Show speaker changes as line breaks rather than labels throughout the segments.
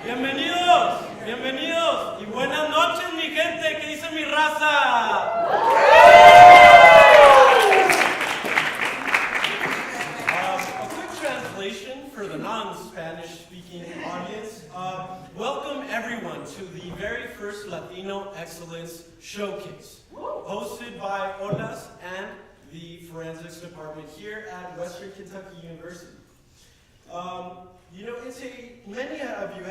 Bienvenidos, bienvenidos y buenas noches, mi gente, ¿qué dice mi raza? A quick translation for the non-Spanish speaking audience. Welcome everyone to the very first Latino Excellence Showcase, hosted by Olas and the Forensics Department here at Western Kentucky University. Many of you may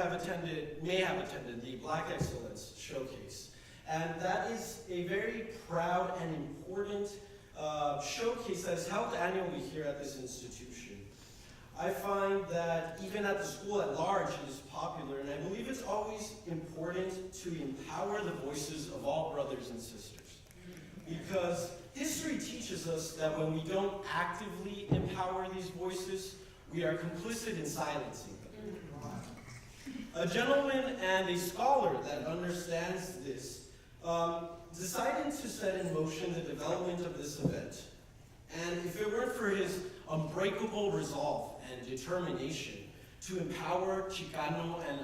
have attended the Black Excellence Showcase, and that is a very proud and important showcase that is held annually here at this institution. I find that even at the school at large it is popular, and I believe it's always important to empower the voices of all brothers and sisters. Because history teaches us that when we don't actively empower these voices, we are complicit in silencing them. A gentleman and a scholar that understands this decided to set in motion the development of this event. And if it weren't for his unbreakable resolve and determination to empower Chicano and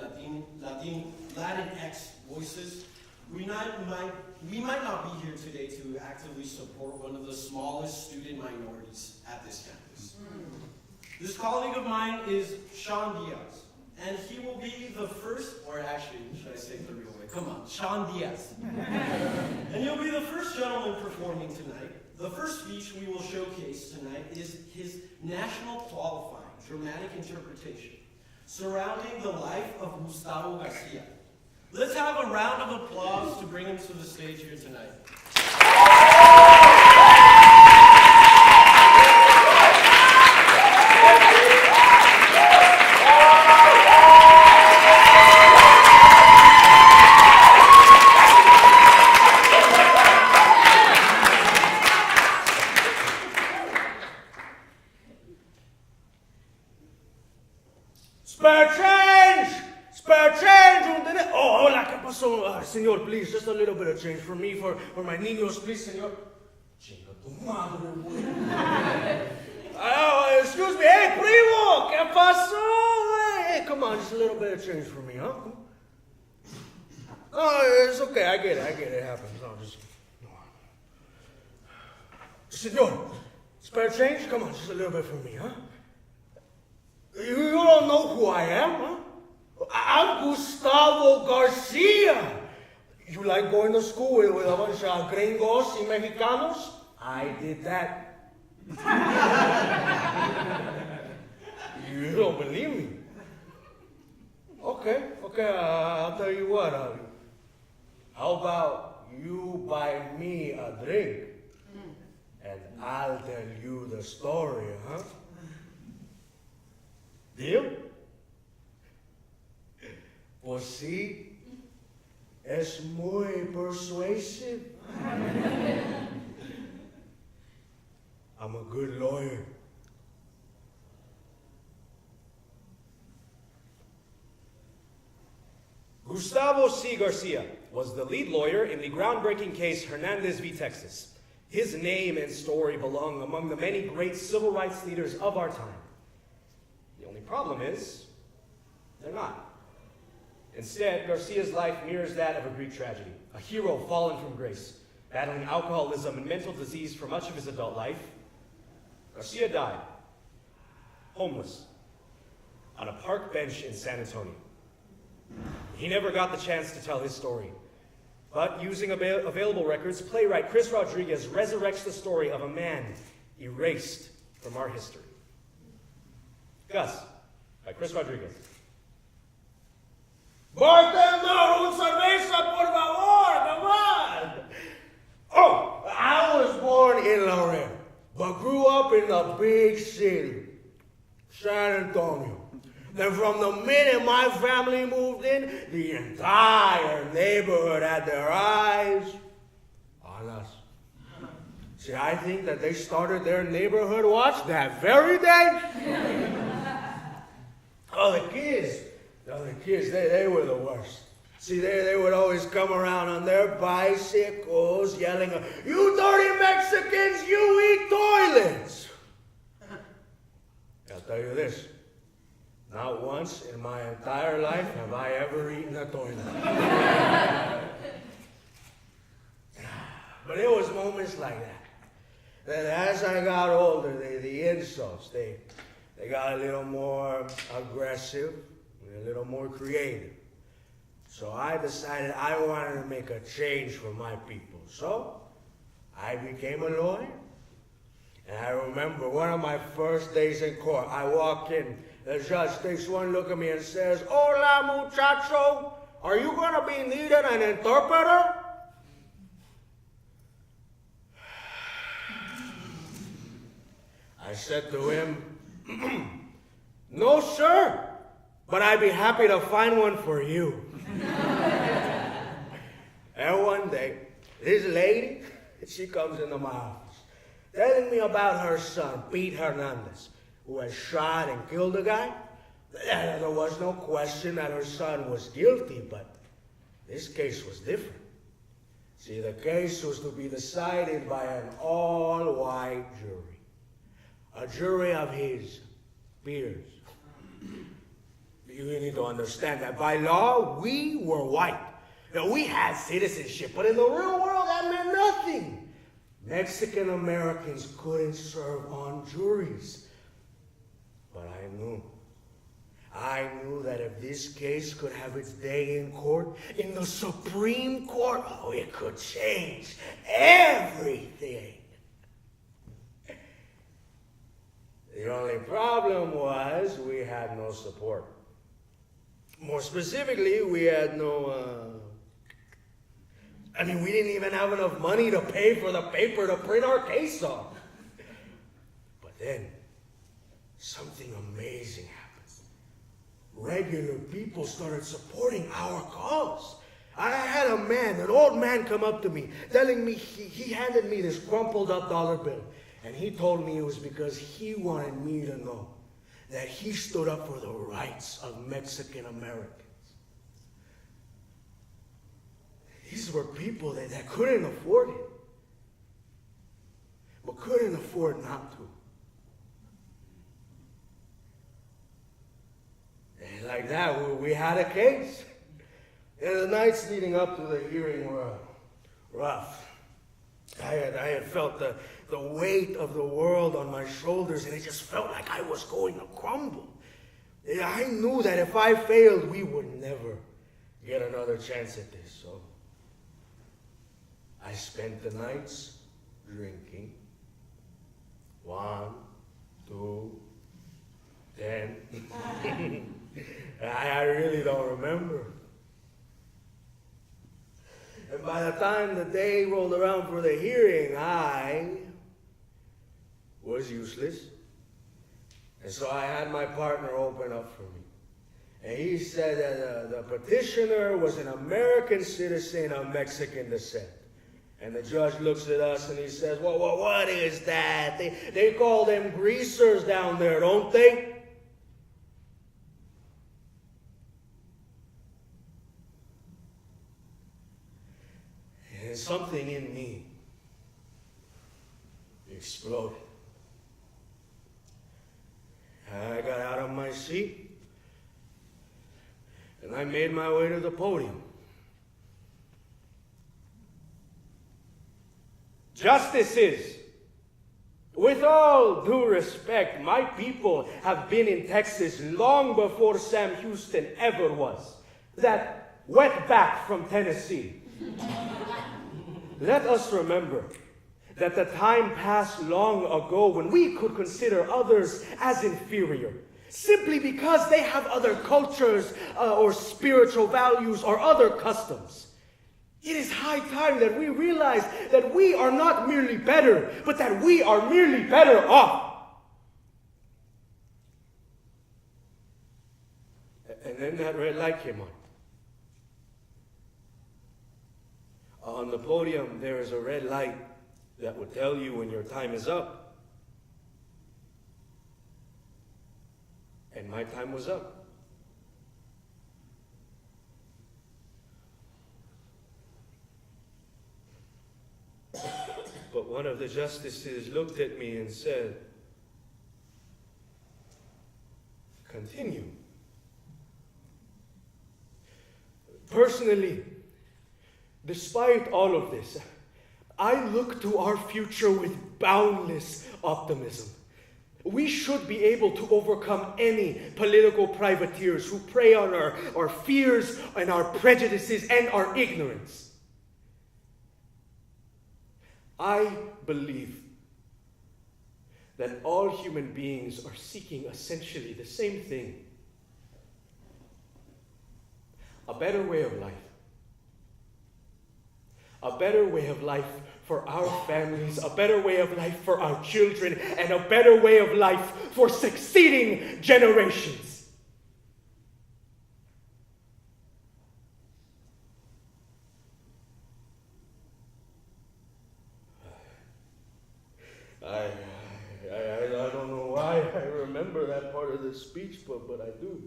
Latinx voices, we might not be here today to actively support one of the smallest student minorities at this campus. This colleague of mine is Sean Diaz, and he will be the first, or actually, should I say it the real way? Come on, Sean Diaz. And he'll be the first gentleman performing tonight. The first speech we will showcase tonight is his national qualifying dramatic interpretation surrounding the life of Gustavo Garcia. Let's have a round of applause to bring him to the stage here tonight.
Senor, please, just a little bit of change for me, for my niños, please, senor. Chinga tu madre, güey. Excuse me, hey, primo, ¿qué pasó, güey? Hey, come on, just a little bit of change for me, huh? Oh, it's okay, I get it, it happens. No, just, no. Senor, spare change? Come on, just a little bit for me, huh? You don't know who I am, huh? I'm Gustavo Garcia. You like going to school with a bunch of gringos y mexicanos? I did that. You don't believe me? Okay, I'll tell you what. How about you buy me a drink, and I'll tell you the story, huh? Deal? Pues sí. Es muy persuasive. I'm a good lawyer.
Gustavo C. Garcia was the lead lawyer in the groundbreaking case Hernandez v. Texas. His name and story belong among the many great civil rights leaders of our time. The only problem is, they're not. Instead, Garcia's life mirrors that of a Greek tragedy, a hero fallen from grace, battling alcoholism and mental disease for much of his adult life. Garcia died, homeless, on a park bench in San Antonio. He never got the chance to tell his story, but using available records, playwright Chris Rodriguez resurrects the story of a man erased from our history. Gus, by Chris Rodriguez.
Bartender, un cerveza, por favor, come on. Oh, I was born in Laredo, but grew up in the big city, San Antonio. Then from the minute my family moved in, the entire neighborhood had their eyes on us. See, I think that they started their neighborhood watch that very day. Oh, the kids, they were the worst. See, they would always come around on their bicycles yelling, "You dirty Mexicans, you eat toilets!" I'll tell you this, Not once in my entire life have I ever eaten a toilet. But it was moments like that. That as I got older, the insults, they got a little more aggressive, a little more creative. So I decided I wanted to make a change for my people. So I became a lawyer. And I remember one of my first days in court, I walk in, the judge takes one look at me and says, "Hola, muchacho, are you going to be needing an interpreter?" I said to him, "No, sir, but I'd be happy to find one for you." And one day, this lady, she comes into my office, telling me about her son, Pete Hernandez, who had shot and killed a guy. There was no question that her son was guilty, but this case was different. See, the case was to be decided by an all-white jury. A jury of his peers. You need to understand that by law, we were white. Now, we had citizenship, but in the real world, that meant nothing. Mexican Americans couldn't serve on juries. But I knew that if this case could have its day in court, in the Supreme Court, oh, it could change everything. The only problem was we had no support. More specifically, we had we didn't even have enough money to pay for the paper to print our case on. But then, something amazing happened. Regular people started supporting our cause. I had an old man come up to me, telling me he handed me this crumpled up dollar bill. And he told me it was because he wanted me to know that he stood up for the rights of Mexican Americans. These were people that couldn't afford it, but couldn't afford not to. And like that, we had a case. And the nights leading up to the hearing were rough. I had felt the weight of the world on my shoulders, and it just felt like I was going to crumble. I knew that if I failed, we would never get another chance at this. So I spent the nights drinking. 1, 2, 10. I really don't remember. And by the time the day rolled around for the hearing, I was useless. And so I had my partner open up for me. And he said that the petitioner was an American citizen of Mexican descent. And the judge looks at us and he says, well, what is that? They call them greasers down there, don't they? And something in me exploded. I got out of my seat and I made my way to the podium. Justices, with all due respect, my people have been in Texas long before Sam Houston ever was. That wetback from Tennessee. Let us remember that the time passed long ago when we could consider others as inferior, simply because they have other cultures or spiritual values or other customs. It is high time that we realize that we are not merely better, but that we are merely better off. And then that red light came on. On the podium, there is a red light that will tell you when your time is up. And my time was up. But one of the justices looked at me and said, "Continue." Personally, despite all of this, I look to our future with boundless optimism. We should be able to overcome any political privateers who prey on our fears and our prejudices and our ignorance. I believe that all human beings are seeking essentially the same thing: a better way of life. A better way of life for our families, a better way of life for our children, and a better way of life for succeeding generations. I don't know why I remember that part of the speech, but I do.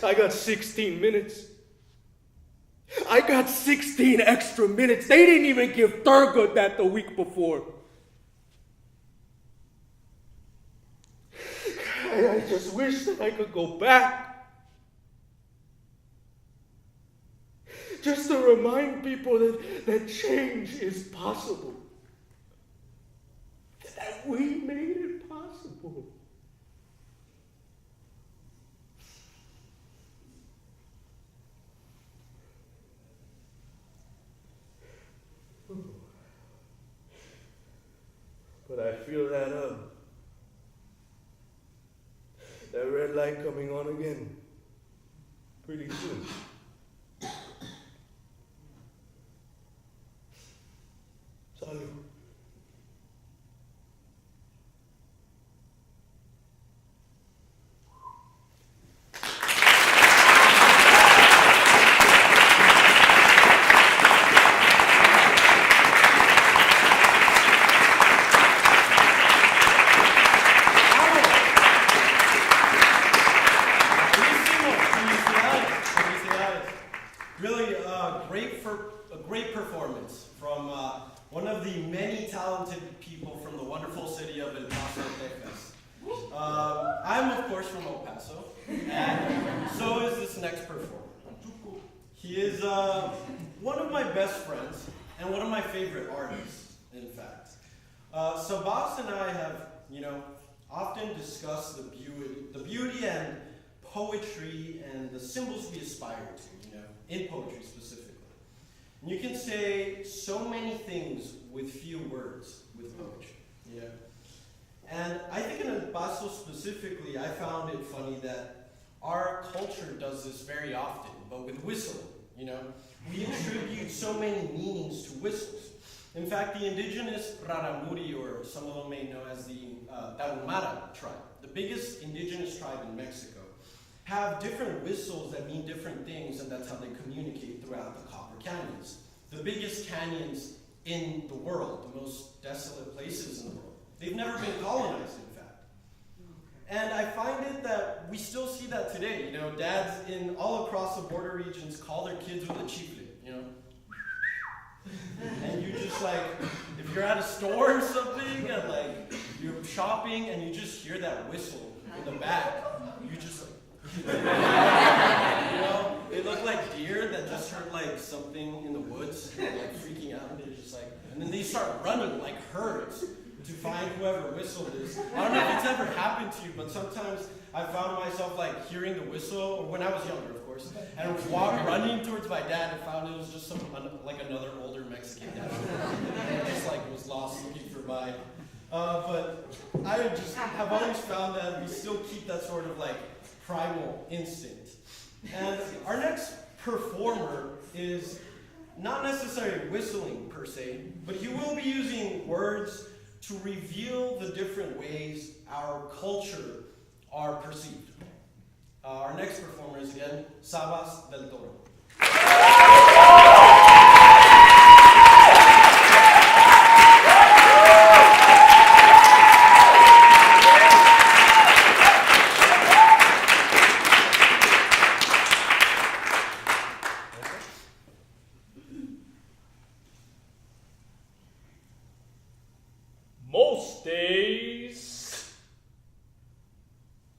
I got 16 minutes. I got 16 extra minutes. They didn't even give Thurgood that the week before. I just wish that I could go back. Just to remind people that change is possible. That we made it possible. But I feel that red light coming on again pretty soon. Salud.
Really a great performance from one of the many talented people from the wonderful city of El Paso, Texas. I'm of course from El Paso, and so is this next performer. He is one of my best friends and one of my favorite artists, in fact. Sabas and I have, often discussed the beauty and poetry and the symbols we aspire to, in poetry specifically. And you can say so many things with few words with poetry, And I think in El Paso specifically, I found it funny that our culture does this very often, but with whistling, We attribute so many meanings to whistles. In fact, the indigenous Raramuri, or some of them may know as the Tarahumara tribe, the biggest indigenous tribe in Mexico, have different whistles that mean different things, and that's how they communicate throughout the Copper Canyons. The biggest canyons in the world, the most desolate places in the world. They've never been colonized, in fact. And I find it that we still see that today. Dads in all across the border regions call their kids with a chifle, And you just if you're at a store or something, and you're shopping, and you just hear that whistle in the back, you just they look like deer that just heard something in the woods, freaking out, and they're just and then they start running like herds to find whoever whistled is. I don't know if it's ever happened to you, but sometimes I found myself hearing the whistle, or when I was younger, of course, and I was running towards my dad and found it was just another older Mexican dad. I just was lost looking for mine. But I just have always found that we still keep that sort of primal instinct. And our next performer is not necessarily whistling per se, but he will be using words to reveal the different ways our culture are perceived. Our next performer is again Sabas del Toro.
Most days,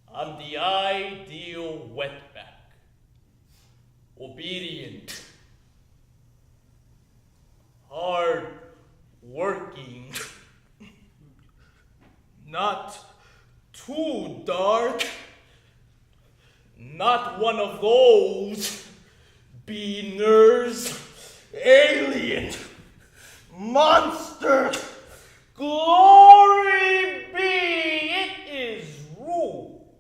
on the eye obedient, hard working, not too dark, not one of those beaners, alien, monster, glory be, it is rule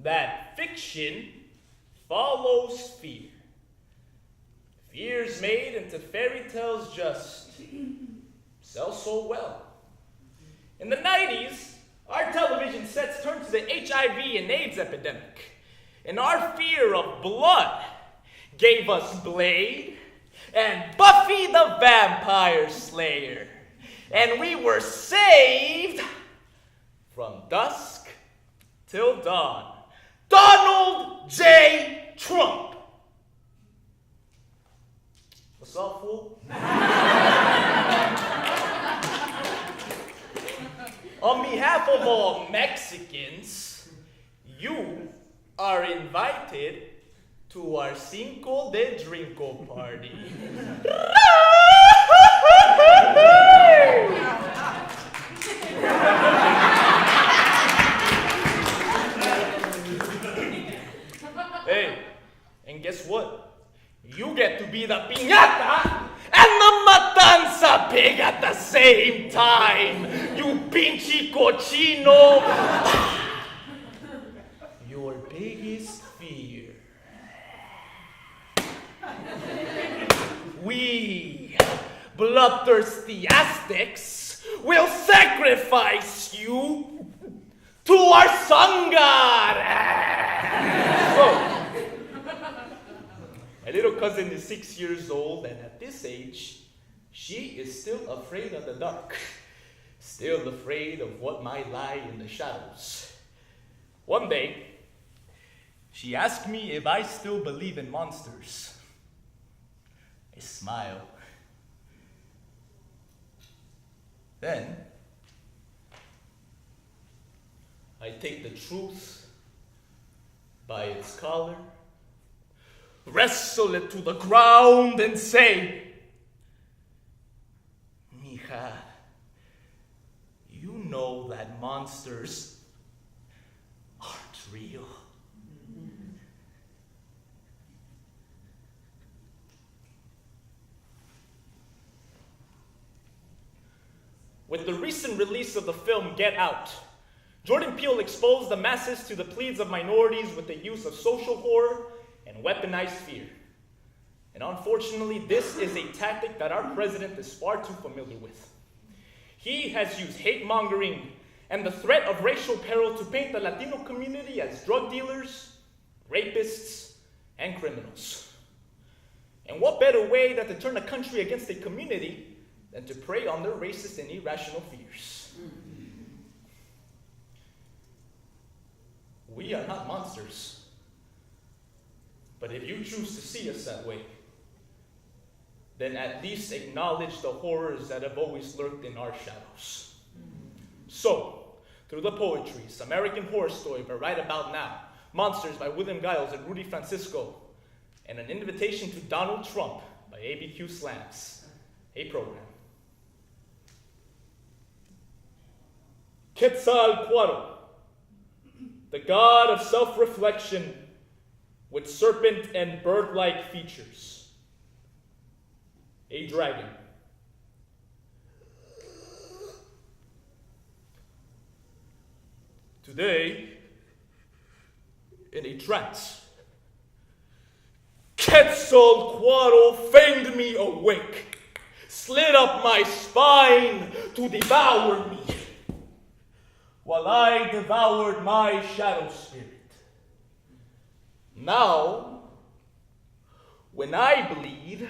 that fiction follows fear. Fears made into fairy tales just sell so well. In the 90s, our television sets turned to the HIV and AIDS epidemic, and our fear of blood gave us Blade and Buffy the Vampire Slayer, and we were saved from dusk till dawn. Donald J. Trump. What's up, fool? On behalf of all Mexicans, you are invited to our Cinco de Drinko party. Hey, and guess what? You get to be the piñata and the matanza pig at the same time. You pinche cochino. Your biggest fear. We, bloodthirsty Aztecs, will sacrifice you to our sun god. So, my little cousin is 6 years old, and at this age, she is still afraid of the dark, still afraid of what might lie in the shadows. One day, she asked me if I still believe in monsters. I smile. Then, I take the truth by its collar, wrestle it to the ground, and say, Mija, you know that monsters aren't real. With the recent release of the film Get Out, Jordan Peele exposed the masses to the pleas of minorities with the use of social horror and weaponized fear. And unfortunately, this is a tactic that our president is far too familiar with. He has used hate-mongering and the threat of racial peril to paint the Latino community as drug dealers, rapists, and criminals. And what better way than to turn a country against a community than to prey on their racist and irrational fears? We are not monsters. But if you choose to see us that way, then at least acknowledge the horrors that have always lurked in our shadows. So, through the poetries, American Horror Story by Right About Now, Monsters by William Giles and Rudy Francisco, and An Invitation to Donald Trump by ABQ Slams, a program. Quetzalcoatl, the god of self-reflection with serpent and bird-like features, a dragon. Today, in a trance, Quetzalcoatl feigned me awake, slid up my spine to devour me, while I devoured my shadow spirit. Now, when I bleed,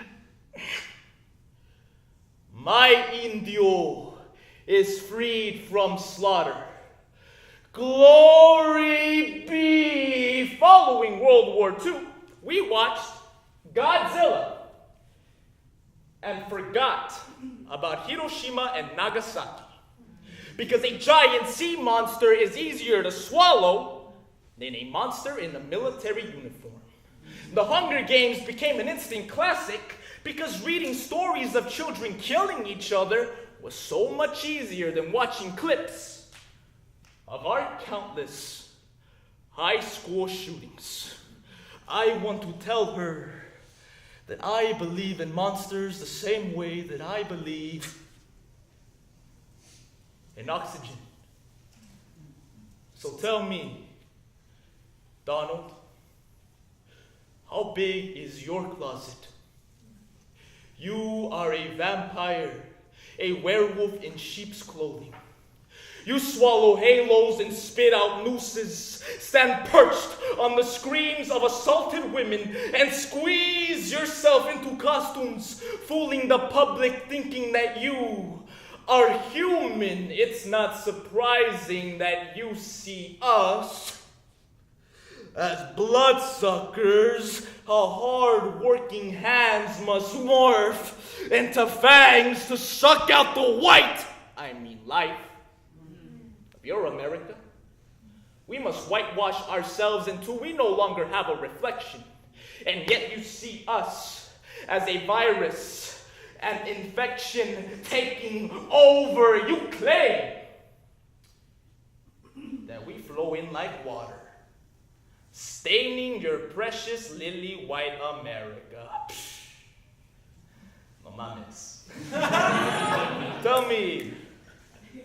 my indio is freed from slaughter. Glory be! Following World War II, we watched Godzilla and forgot about Hiroshima and Nagasaki. Because a giant sea monster is easier to swallow than a monster in a military uniform. The Hunger Games became an instant classic because reading stories of children killing each other was so much easier than watching clips of our countless high school shootings. I want to tell her that I believe in monsters the same way that I believe in oxygen. So tell me, Donald, how big is your closet? You are a vampire, a werewolf in sheep's clothing. You swallow halos and spit out nooses, stand perched on the screams of assaulted women, and squeeze yourself into costumes, fooling the public thinking that you are human. It's not surprising that you see us as bloodsuckers. How hard-working hands must morph into fangs to suck out the life of your America. We must whitewash ourselves until we no longer have a reflection. And yet you see us as a virus, an infection taking over. You claim that we flow in like water, staining your precious lily white America. No mames. Tell me,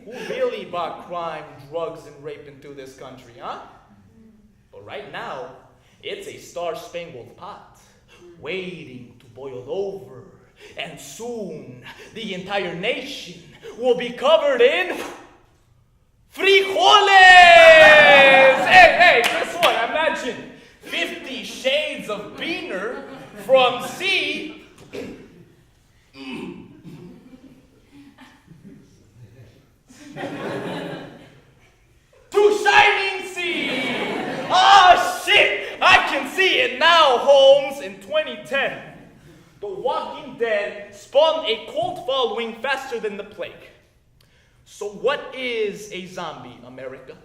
who really brought crime, drugs, and rape into this country, huh? But right now, it's a star-spangled pot, waiting to boil over. And soon, the entire nation will be covered in frijoles! Hey, guess what? Imagine 50 shades of beaner from sea to shining sea. Oh shit! I can see it now, Holmes. In 2010, The Walking Dead spawned a cult following faster than the plague. So what is a zombie, America?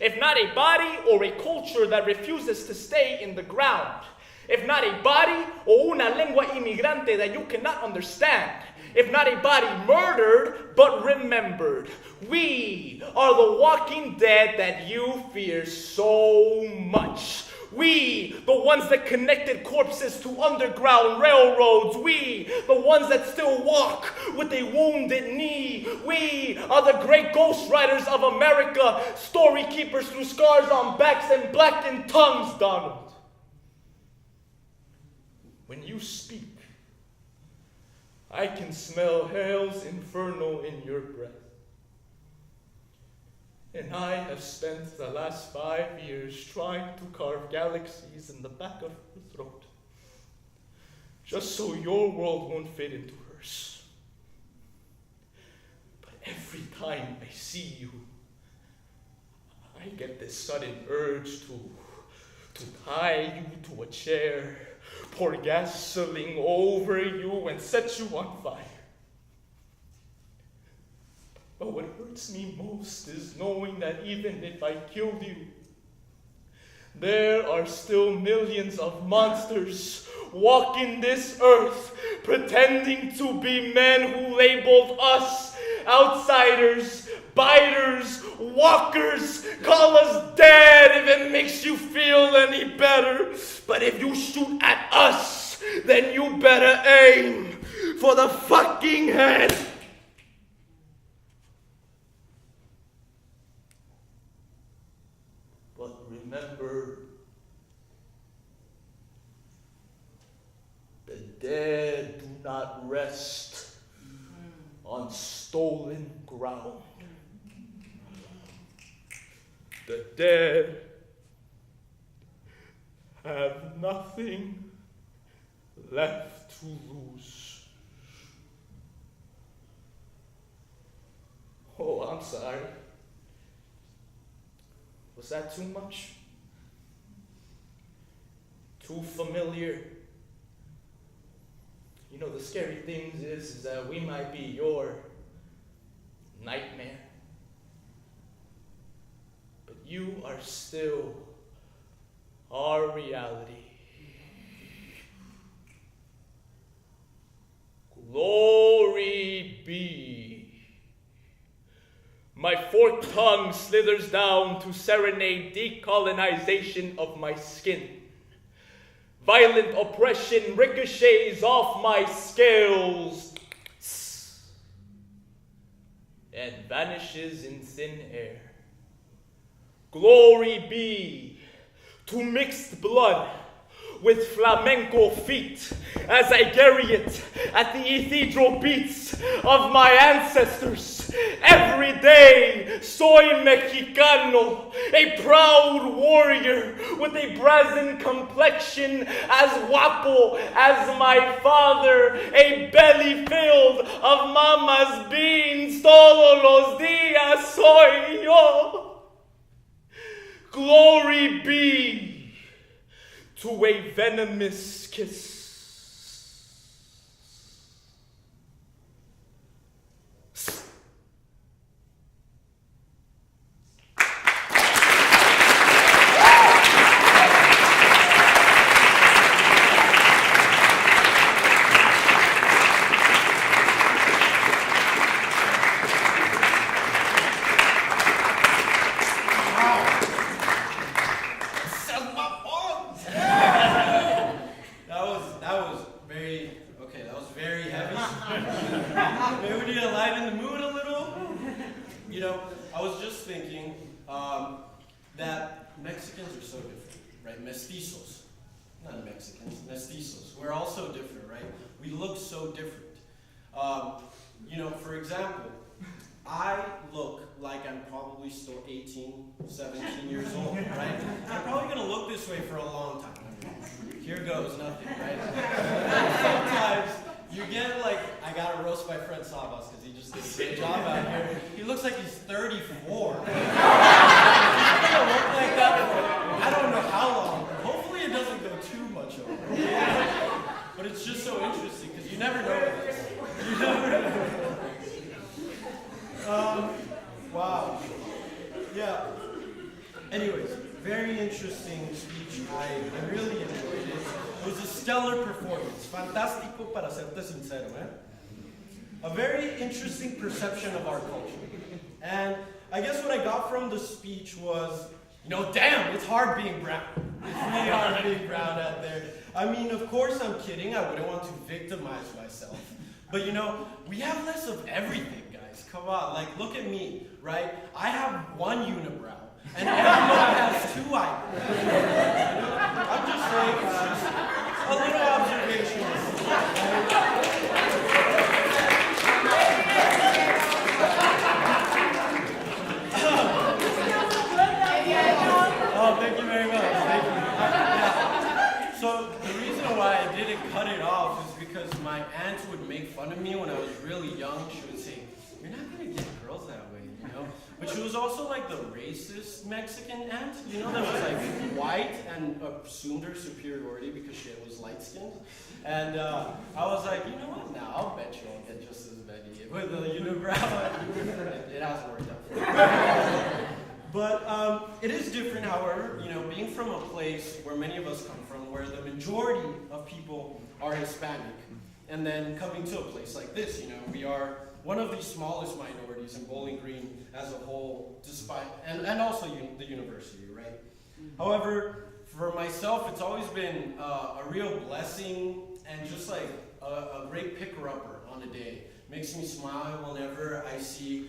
If not a body or a culture that refuses to stay in the ground. If not a body or una lengua inmigrante that you cannot understand. If not a body murdered, but remembered. We are the Walking Dead that you fear so much. We, the ones that connected corpses to underground railroads. We, the ones that still walk with a wounded knee. We are the great ghost riders of America, story keepers through scars on backs and blackened tongues, Donald. When you speak, I can smell hell's inferno in your breath. And I have spent the last 5 years trying to carve galaxies in the back of her throat, just so your world won't fit into hers. But every time I see you, I get this sudden urge to tie you to a chair, pour gasoline over you, and set you on fire. But what hurts me most is knowing that even if I killed you, there are still millions of monsters walking this earth, pretending to be men who labeled us outsiders, biters, walkers, call us dead if it makes you feel any better. But if you shoot at us, then you better aim for the fucking head. Remember, the dead do not rest on stolen ground. The dead have nothing left to lose. Oh, I'm sorry. Was that too much? Too familiar? You know, the scary thing is that we might be your nightmare. But you are still our reality. tongue slithers down to serenade decolonization of my skin. Violent oppression ricochets off my scales and vanishes in thin air. Glory be to mixed blood with flamenco feet as I carry it at the cathedral beats of my ancestors. Every day, soy mexicano, a proud warrior with a brazen complexion as guapo as my father, a belly filled of mama's beans. Todos los días soy yo. Glory be to a venomous kiss.
That Mexicans are so different, right? Mestizos, not Mexicans, mestizos. We're all so different, right? We look so different. For example, I look like I'm probably still 18, 17 years old, right? I'm probably gonna look this way for a long time. Here goes nothing, right? Sometimes you get like, I gotta roast my friend Sabas because he just did a great job out here. He looks like he's 34. Look like that for, I don't know how long. Hopefully it doesn't go too much over. But it's just so interesting because you never know this. You never know. Wow. Yeah. Anyways, very interesting speech. I really enjoyed it. It was a stellar performance. Fantástico para serte sincero, eh? A very interesting perception of our culture. And I guess what I got from the speech was, damn, it's hard being brown. It's really hard being brown out there. I mean, of course I'm kidding. I wouldn't want to victimize myself. But we have less of everything, guys. Come on, like look at me, right? I have one unibrow, and everyone has two eyebrows. I'm just saying, it's just a little observation. Oh, thank you very much. Thank you. Yeah. So the reason why I didn't cut it off is because my aunt would make fun of me when I was really young. She would say, "You're not gonna get girls that way," But she was also like the racist Mexican aunt, that was like white and assumed her superiority because she was light skinned. And I was like, you know what? Now I'll bet you I'll get just as many with the unibrow. It hasn't worked out. But it is different, however, being from a place where many of us come from, where the majority of people are Hispanic, and then coming to a place like this, we are one of the smallest minorities in Bowling Green as a whole, despite, and also the university, right? However, for myself, it's always been a real blessing and just like a great picker-upper on a day. Makes me smile whenever I see,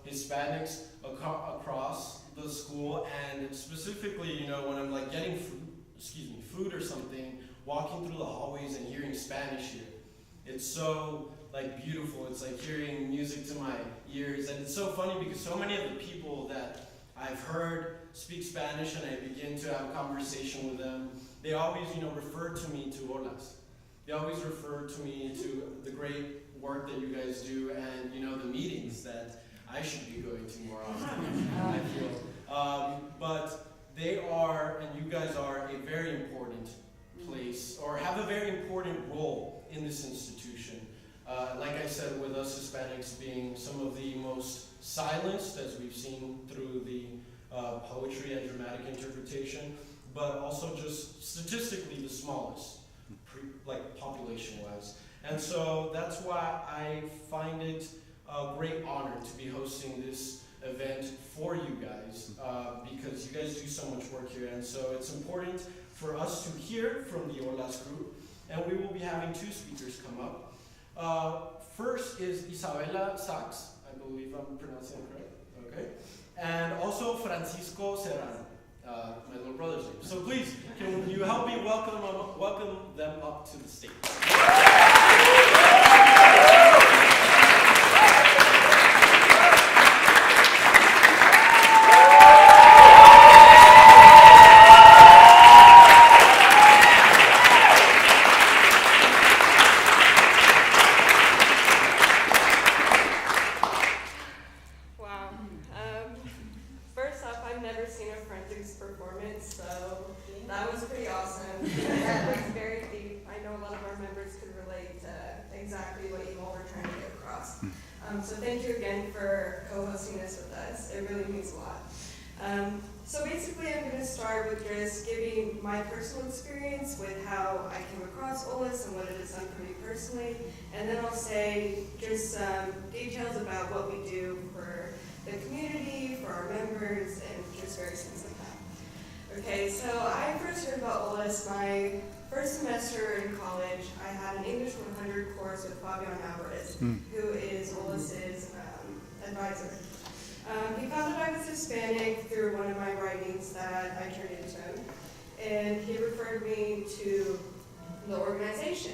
Hispanics across the school, and specifically, when I'm like getting food or something, walking through the hallways and hearing Spanish here. It's so like beautiful. It's like hearing music to my ears, and it's so funny because so many of the people that I've heard speak Spanish and I begin to have a conversation with them, they always, refer to me to holas. They always refer to me to the great work that you guys do and, the meetings that I should be going to more often, I feel. But they are, and you guys are, a very important place, or have a very important role in this institution. Like I said, with us Hispanics being some of the most silenced, as we've seen through the poetry and dramatic interpretation, but also just statistically the smallest, population-wise. And so that's why I find it a great honor to be hosting this event for you guys because you guys do so much work here, and so it's important for us to hear from the Olas group, and we will be having two speakers come up. First is Isabela Sachs, I believe I'm pronouncing it correct, okay, and also Francisco Serrano, my little brother's name. So please, can you help me welcome them up to the stage?
So thank you again for co-hosting this with us. It really means a lot. So basically I'm going to start with just giving my personal experience with how I came across OLAS and what it has done for me personally. And then I'll say just some details about what we do for the community, for our members, and just various things like that. Okay, so I first heard about OLAS my first semester in college. I had an English 100 course with Fabian Alvarez, who is OLAS's advisor. He found that I was Hispanic through one of my writings that I turned into him, and he referred me to the organization.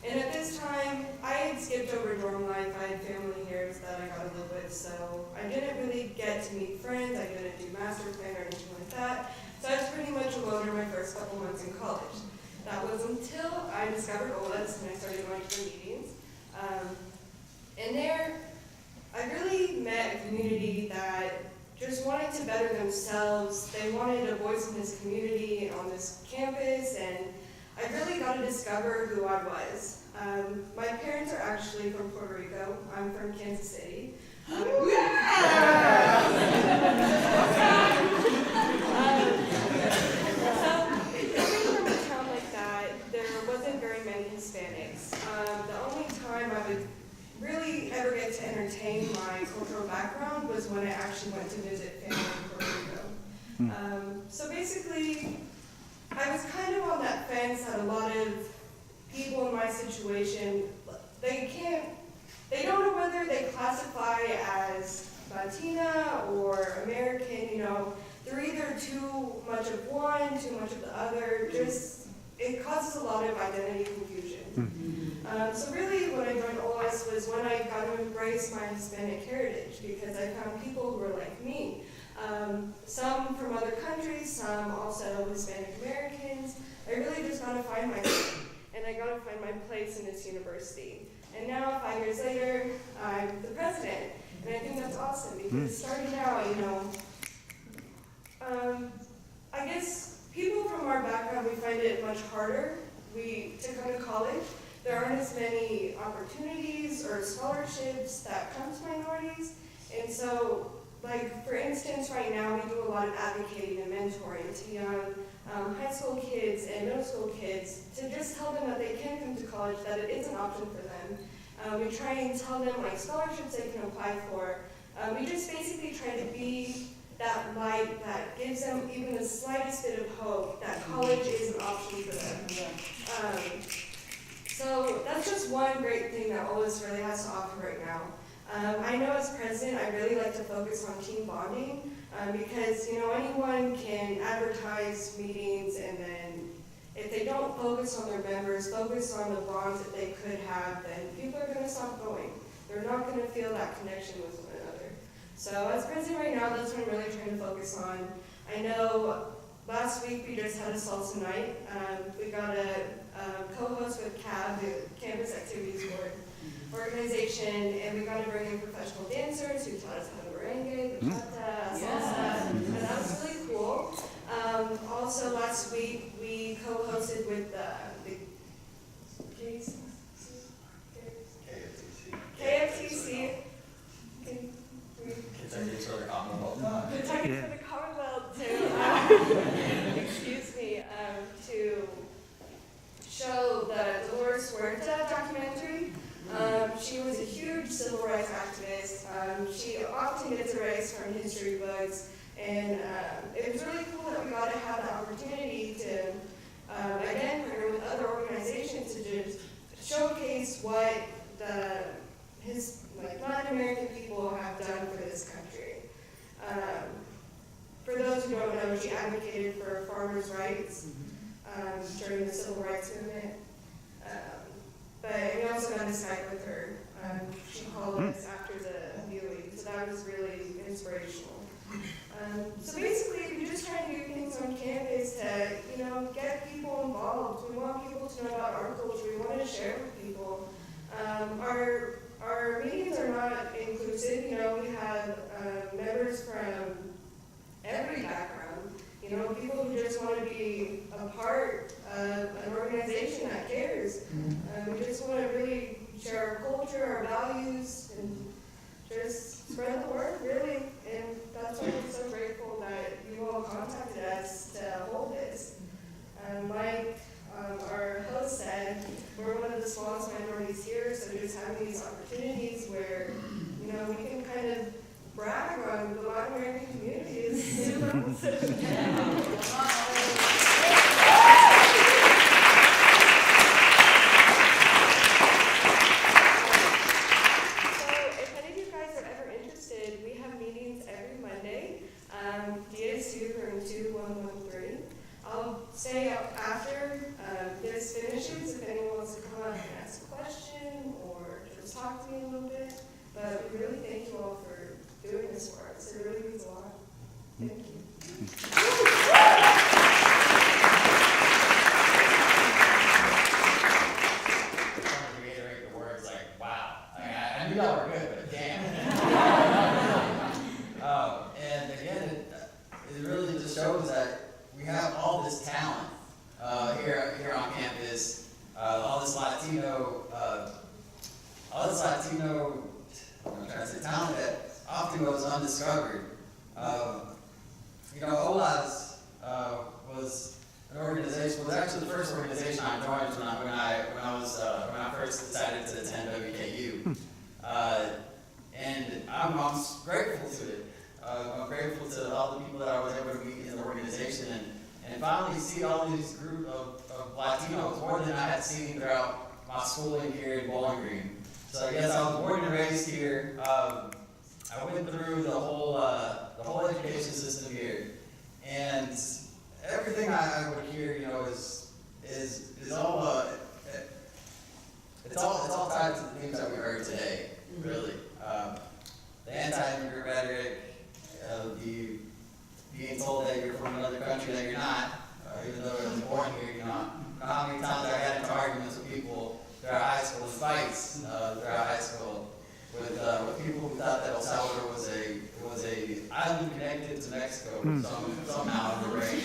And at this time, I had skipped over dorm life. I had family here that I got to live with, so I didn't really get to meet friends. I didn't do master plan or anything like that. So I was pretty much alone in my first couple months in college. That was until I discovered OLAS and I started going to the meetings. And there, I really met a community that just wanted to better themselves. They wanted a voice in this community, on this campus, and I really got to discover who I was. My parents are actually from Puerto Rico. I'm from Kansas City. So, coming from a town like that, there wasn't very many Hispanics. The only time I would really ever get to entertain my cultural background was when I actually went to visit family in Puerto Rico. So basically, I was kind of on that fence that a lot of people in my situation, they don't know whether they classify as Latina or American, you know. They're either too much of one, too much of the other. Just, it causes a lot of identity confusion. So really when I joined OLAS was when I got to embrace my Hispanic heritage, because I found people who were like me. Some from other countries, some also Hispanic Americans. I really just got to find myself, and I got to find my place in this university. And now, 5 years later, I'm the president, and I think that's awesome, because starting out, you know, I guess people from our background, we find it much harder to come to college. There aren't as many opportunities or scholarships that come to minorities, and so, like, for instance, right now we do a lot of advocating and mentoring to young high school kids and middle school kids to just tell them that they can come to college, that it is an option for them. We try and tell them like scholarships they can apply for. We just basically try to be that light that gives them even the slightest bit of hope that college is an option for them. So that's just one great thing that OLAS really has to offer right now. I know as president, I really like to focus on team bonding because, you know, anyone can advertise meetings, and then if they don't focus on their members, focus on the bonds that they could have, then people are going to stop going. They're not going to feel that connection with one another. So as president right now, that's what I'm really trying to focus on. I know last week we just had a salsa night. We got a co-host with CAB, the Campus Activities Board organization, and we got to bring in professional dancers who taught us how to merengue, bachata, salsa, and that was really cool. Also last week we co-hosted with the KFTC. Kentucky for the Commonwealth to, excuse me, to show the Dolores Huerta documentary. She was a huge civil rights activist. She often gets erased from history books, and it was really cool that we got to have the opportunity to, again, partner with other organizations to just showcase what Latin American people have done for this country. For those who don't know, she advocated for farmers' rights during the civil rights movement. But we also got to Skype with her. She called us after the viewing, so that was really inspirational. So basically, we're just trying to do things on campus to, get people involved. We want people to know about our culture. We want to share with people. Our meetings are not inclusive. We have members from every background. People who just want to be a part of an organization that cares. We just want to really share our culture, our values, and just spread the word, really. And that's why I'm so grateful that you all contacted us to hold this. Like our host said, we're one of the smallest minorities here, so just having these opportunities where, we can kind of brag on the Latin American community is super awesome. I'll stay up after this finishes if anyone wants to come up and ask a question or just talk to me a little bit. But we really thank you all for doing this for us. It really means a lot. Thank you.
I just wanted to reiterate the words like, wow. I knew y'all were good, but damn. And again, it really just shows that we have all this talent here on campus, all this Latino, I'm trying to say talent that often goes undiscovered. OLAS was an organization. Was actually the first organization I joined when I first decided to attend WKU, and I'm grateful to it. I'm grateful to all the people that I was able to meet in the organization and finally see all these group of Latinos, more than I had seen throughout my schooling here in Bowling Green. So yes, I was born and raised here. I went through the whole education system here, and everything I would hear, is all it's all tied to the things that we heard today, really. The anti-immigrant rhetoric, being told that you're from another country that you're not, even though I was born here. How many times I got into arguments with people throughout high school, fights throughout high school with people who thought that El Salvador was a island connected to Mexico somehow in the brain.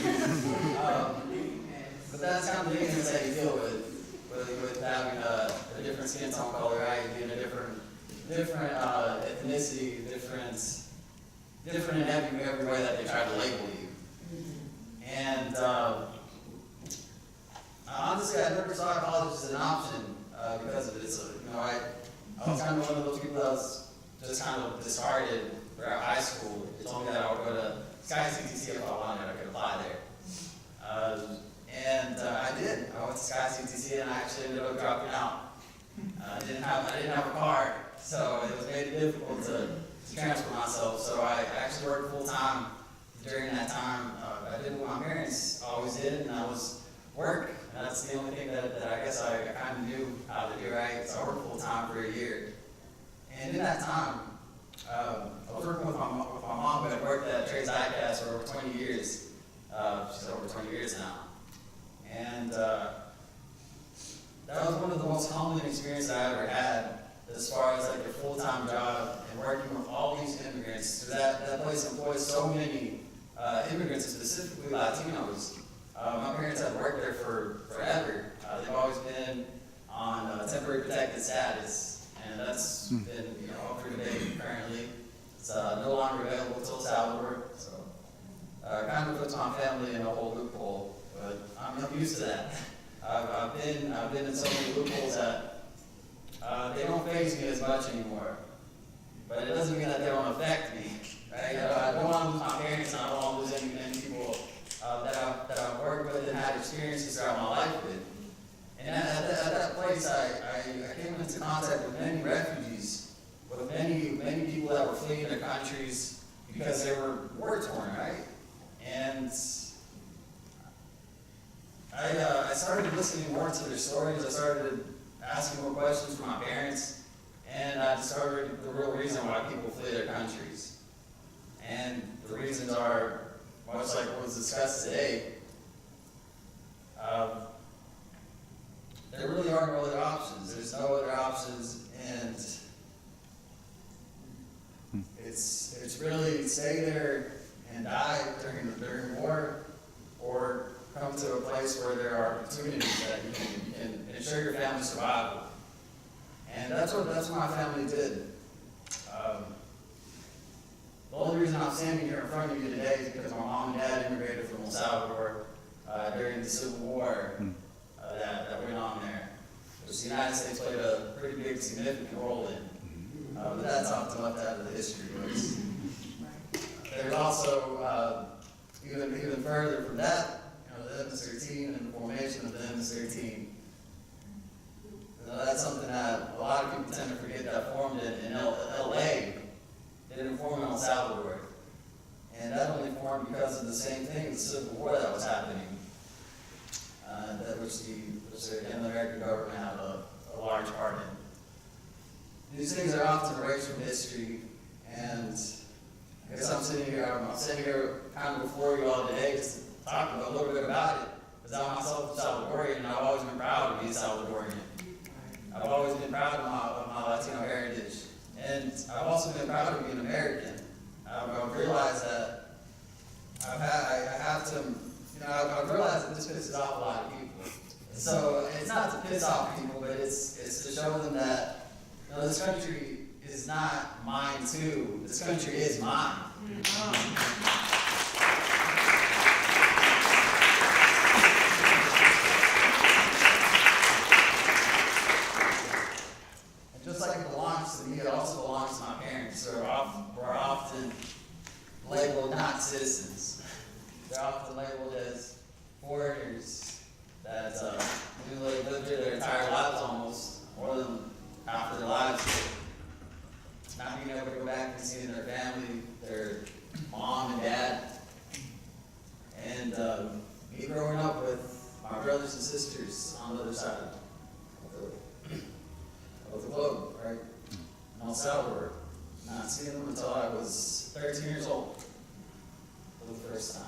But that's kind of the ignorance that you deal with having a different skin tone color, right? Being a different ethnicity, different in every way that they try to label you. And honestly, I never saw college as an option because of it. So, I was kind of one of those people that was just kind of discarded throughout high school. They told me that I would go to SkyCTC if I wanted, I could apply there. And I did. I went to SkyCTC and I actually ended up dropping out. I didn't have a car, so it was made it difficult to transfer myself. So I actually worked full time during that time. I did what my parents always did, and that was work. And that's the only thing that I guess I kind of knew how to do, right? So I worked full time for a year. And in that time, I was working with my mom, who had worked at Trades ICAST for over 20 years. She's over 20 years now. And that was one of the most humbling experiences I ever had, as far as like a full-time job and working with all these immigrants. That place employs so many immigrants, specifically Latinos. My parents have worked there for forever. They've always been on temporary protected status, and that's been up for debate currently. It's no longer available to El Salvador, so kind of puts my family in a whole loophole. But I'm used to that. I've been in so many loopholes that they don't faze me as much anymore. But it doesn't mean that they don't affect me. Right? I don't want to lose my parents, and I don't want to lose any people that I've worked with and had experiences throughout my life with. And at that place, I came into contact with many refugees, with many people that were fleeing their countries because they were war-torn, right? And I started listening more to their stories. I started asking more questions from my parents, and I discovered the real reason why people flee their countries. And the reasons are much like what was discussed today. There really are no other options. There's no other options, and it's really stay there and die during war, or come to a place where there are opportunities that you can ensure your family's survival. And that's what my family did. The only reason I'm standing here in front of you today is because my mom and dad immigrated from El Salvador during the Civil War that went on there, which the United States played a pretty big, significant role in. But that's often left out of the history books. There's also, even further from that, the MS-13 and the formation of the MS-13. That's something that a lot of people tend to forget that formed in LA. It didn't form in El Salvador. And that only formed because of the same thing, the Civil War that was happening, which the American government had a large part in. These things are often erased from history, and I guess I'm sitting here kind of before you all today just to talk a little bit about it, because I'm myself a Salvadorian, and I've always been proud to be a Salvadorian. I've always been proud of my Latino heritage, and I've also been proud of being American. I've realized that I've realized that this pisses off a lot of people. So it's not to piss off people, but it's to show them that this country is not mine too. This country is mine. And just like it belongs to me, it also belongs to my parents, who are often labeled not citizens. They're often labeled as foreigners that lived their entire lives almost, more than half of their lives, not being able to go back and see their family, their mom and dad. And me growing up with my brothers and sisters on the other side of the globe, right? In El Salvador. Not seeing them until I was 13 years old for the first time.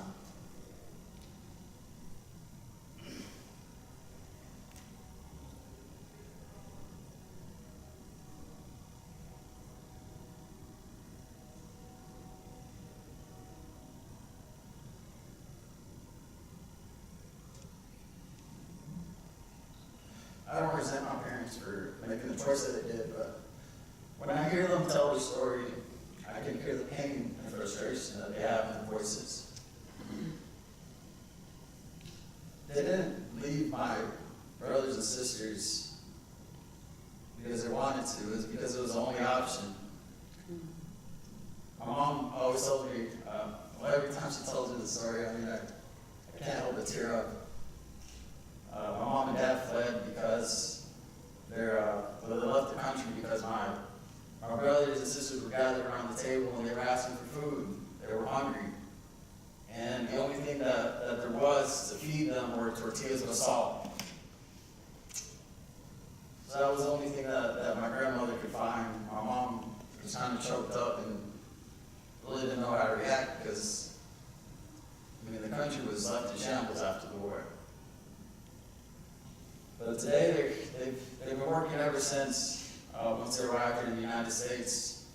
I don't resent my parents for making the choice that they did, but when I hear them tell their story, I can hear the pain and frustration that they have in their voices. They didn't leave my brothers and sisters because they wanted to. It was because it was the only option. My mom always told me, every time she tells me the story, I can't help but tear up. My mom and dad fled because they left the country because my brothers and sisters were gathered around the table and they were asking for food. They were hungry. And the only thing that there was to feed them were tortillas with salt. So that was the only thing that my grandmother could find. My mom was kind of choked up and really didn't know how to react because, the country was left in shambles after the war. But today, they've been working ever since, once they arrived in the United States,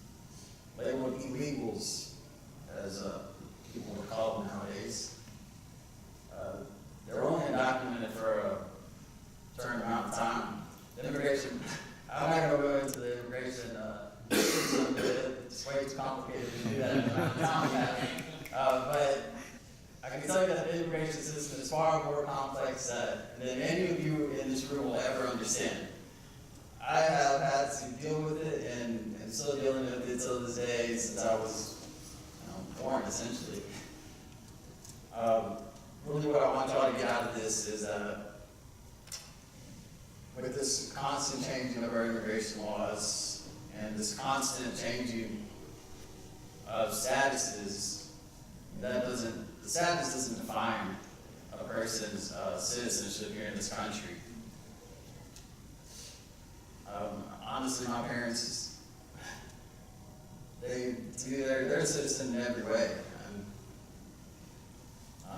labeled illegals, as people would call them nowadays. They were only undocumented for a certain amount of time. The immigration, I'm not going to go into the immigration system, it's way too complicated to do that in the amount of time we have. But I can tell you that the immigration system is far more complex than any of you in this room will ever understand. I have born, essentially. Really what I want y'all to get out of this is with this constant changing of our immigration laws and this constant changing of statuses, the status doesn't define a person's citizenship here in this country. Honestly, my parents, they're a citizen in every way.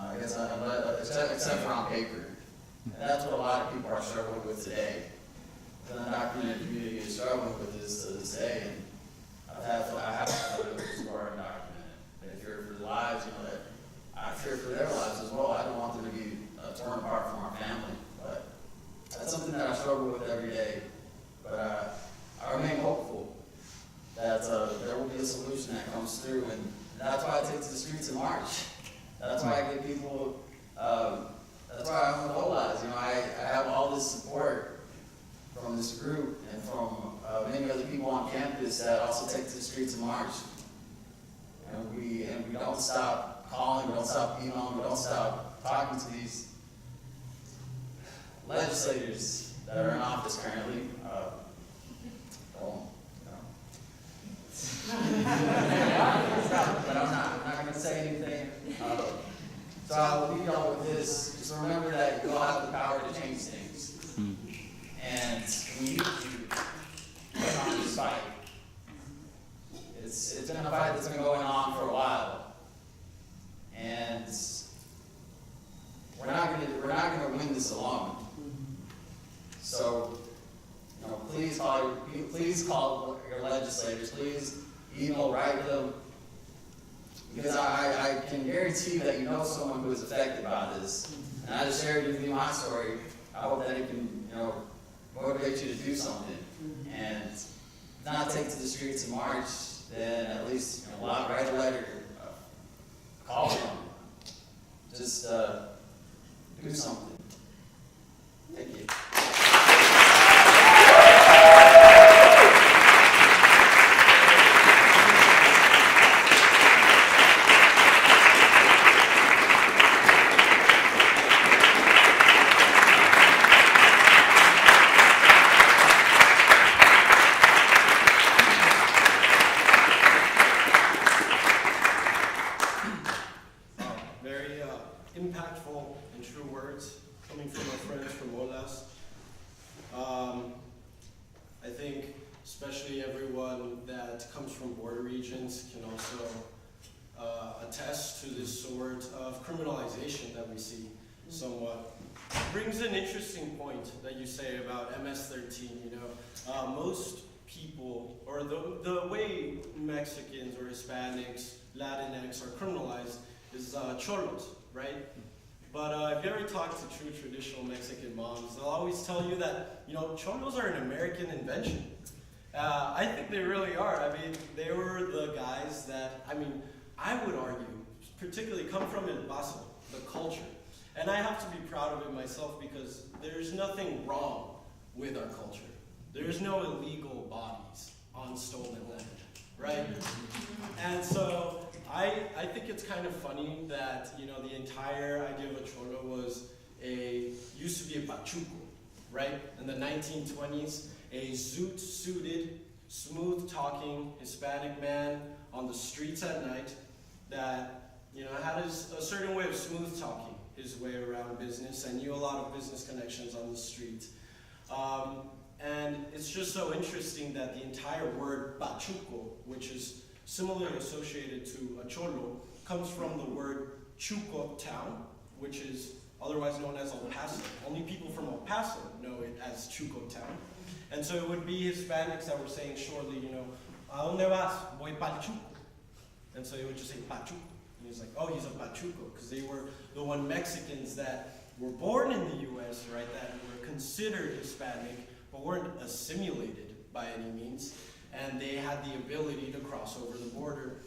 I guess except for on paper. And that's what a lot of people are struggling with today. The undocumented community is struggling with this to this day. And I have relatives who are undocumented. They fear for their lives, that I fear for their lives as well. I don't want them to be torn apart from our family. But that's something that I struggle with every day. But I remain hopeful that there will be a solution that comes through. And that's why I take to the streets in March. That's why I get people, that's why I'm mobilized. I have all this support from this group and from many other people on campus that also take to the streets in March. And we don't stop calling, we don't stop emailing, we don't stop talking to these legislators that are in office currently. But I'm not going to say anything. So I'll leave y'all with this. Just remember that you all have the power to change things. And we need to get on this fight. It's been a fight that's been going on for a while. And we're not going to win this alone. So, please call your legislators. Please email, write them. Because I can guarantee that you know someone who is affected by this. And I just shared with you my story. I hope that it can, motivate you to do something. And not take to the streets in March, then at least write a letter, call them. Just do something. Thank you.
Impactful and true words coming from our friends from OLAS. I think especially everyone that comes from border regions can also attest to this sort of criminalization that we see somewhat. It brings an interesting point that you say about MS-13. Most people, or the way Mexicans or Hispanics, Latinx are criminalized is cholos, right? But if you ever talk to true traditional Mexican moms, they'll always tell you that, cholos are an American invention. I think they really are. They were the guys that, I would argue, particularly come from El Paso, the culture. And I have to be proud of it myself because there's nothing wrong with our culture. There's no illegal bodies on stolen land, right? And so I think it's kind of funny that, the entire idea of a cholo used to be a pachuco, right? In the 1920s, a zoot-suited, smooth-talking Hispanic man on the streets at night that, had a certain way of smooth-talking his way around business and knew a lot of business connections on the street. And it's just so interesting that the entire word pachuco, which is similarly associated to a cholo, comes from the word Chuco town, which is otherwise known as El Paso. Only people from El Paso know it as Chuco town. And so it would be Hispanics that were saying shortly, ¿A dónde vas? Voy pa'l Chuco. And so they would just say Pachuco. And he's like, oh, he's a Pachuco, because they were the one Mexicans that were born in the U.S., right, that were considered Hispanic, but weren't assimilated by any means. And they had the ability to cross over the border,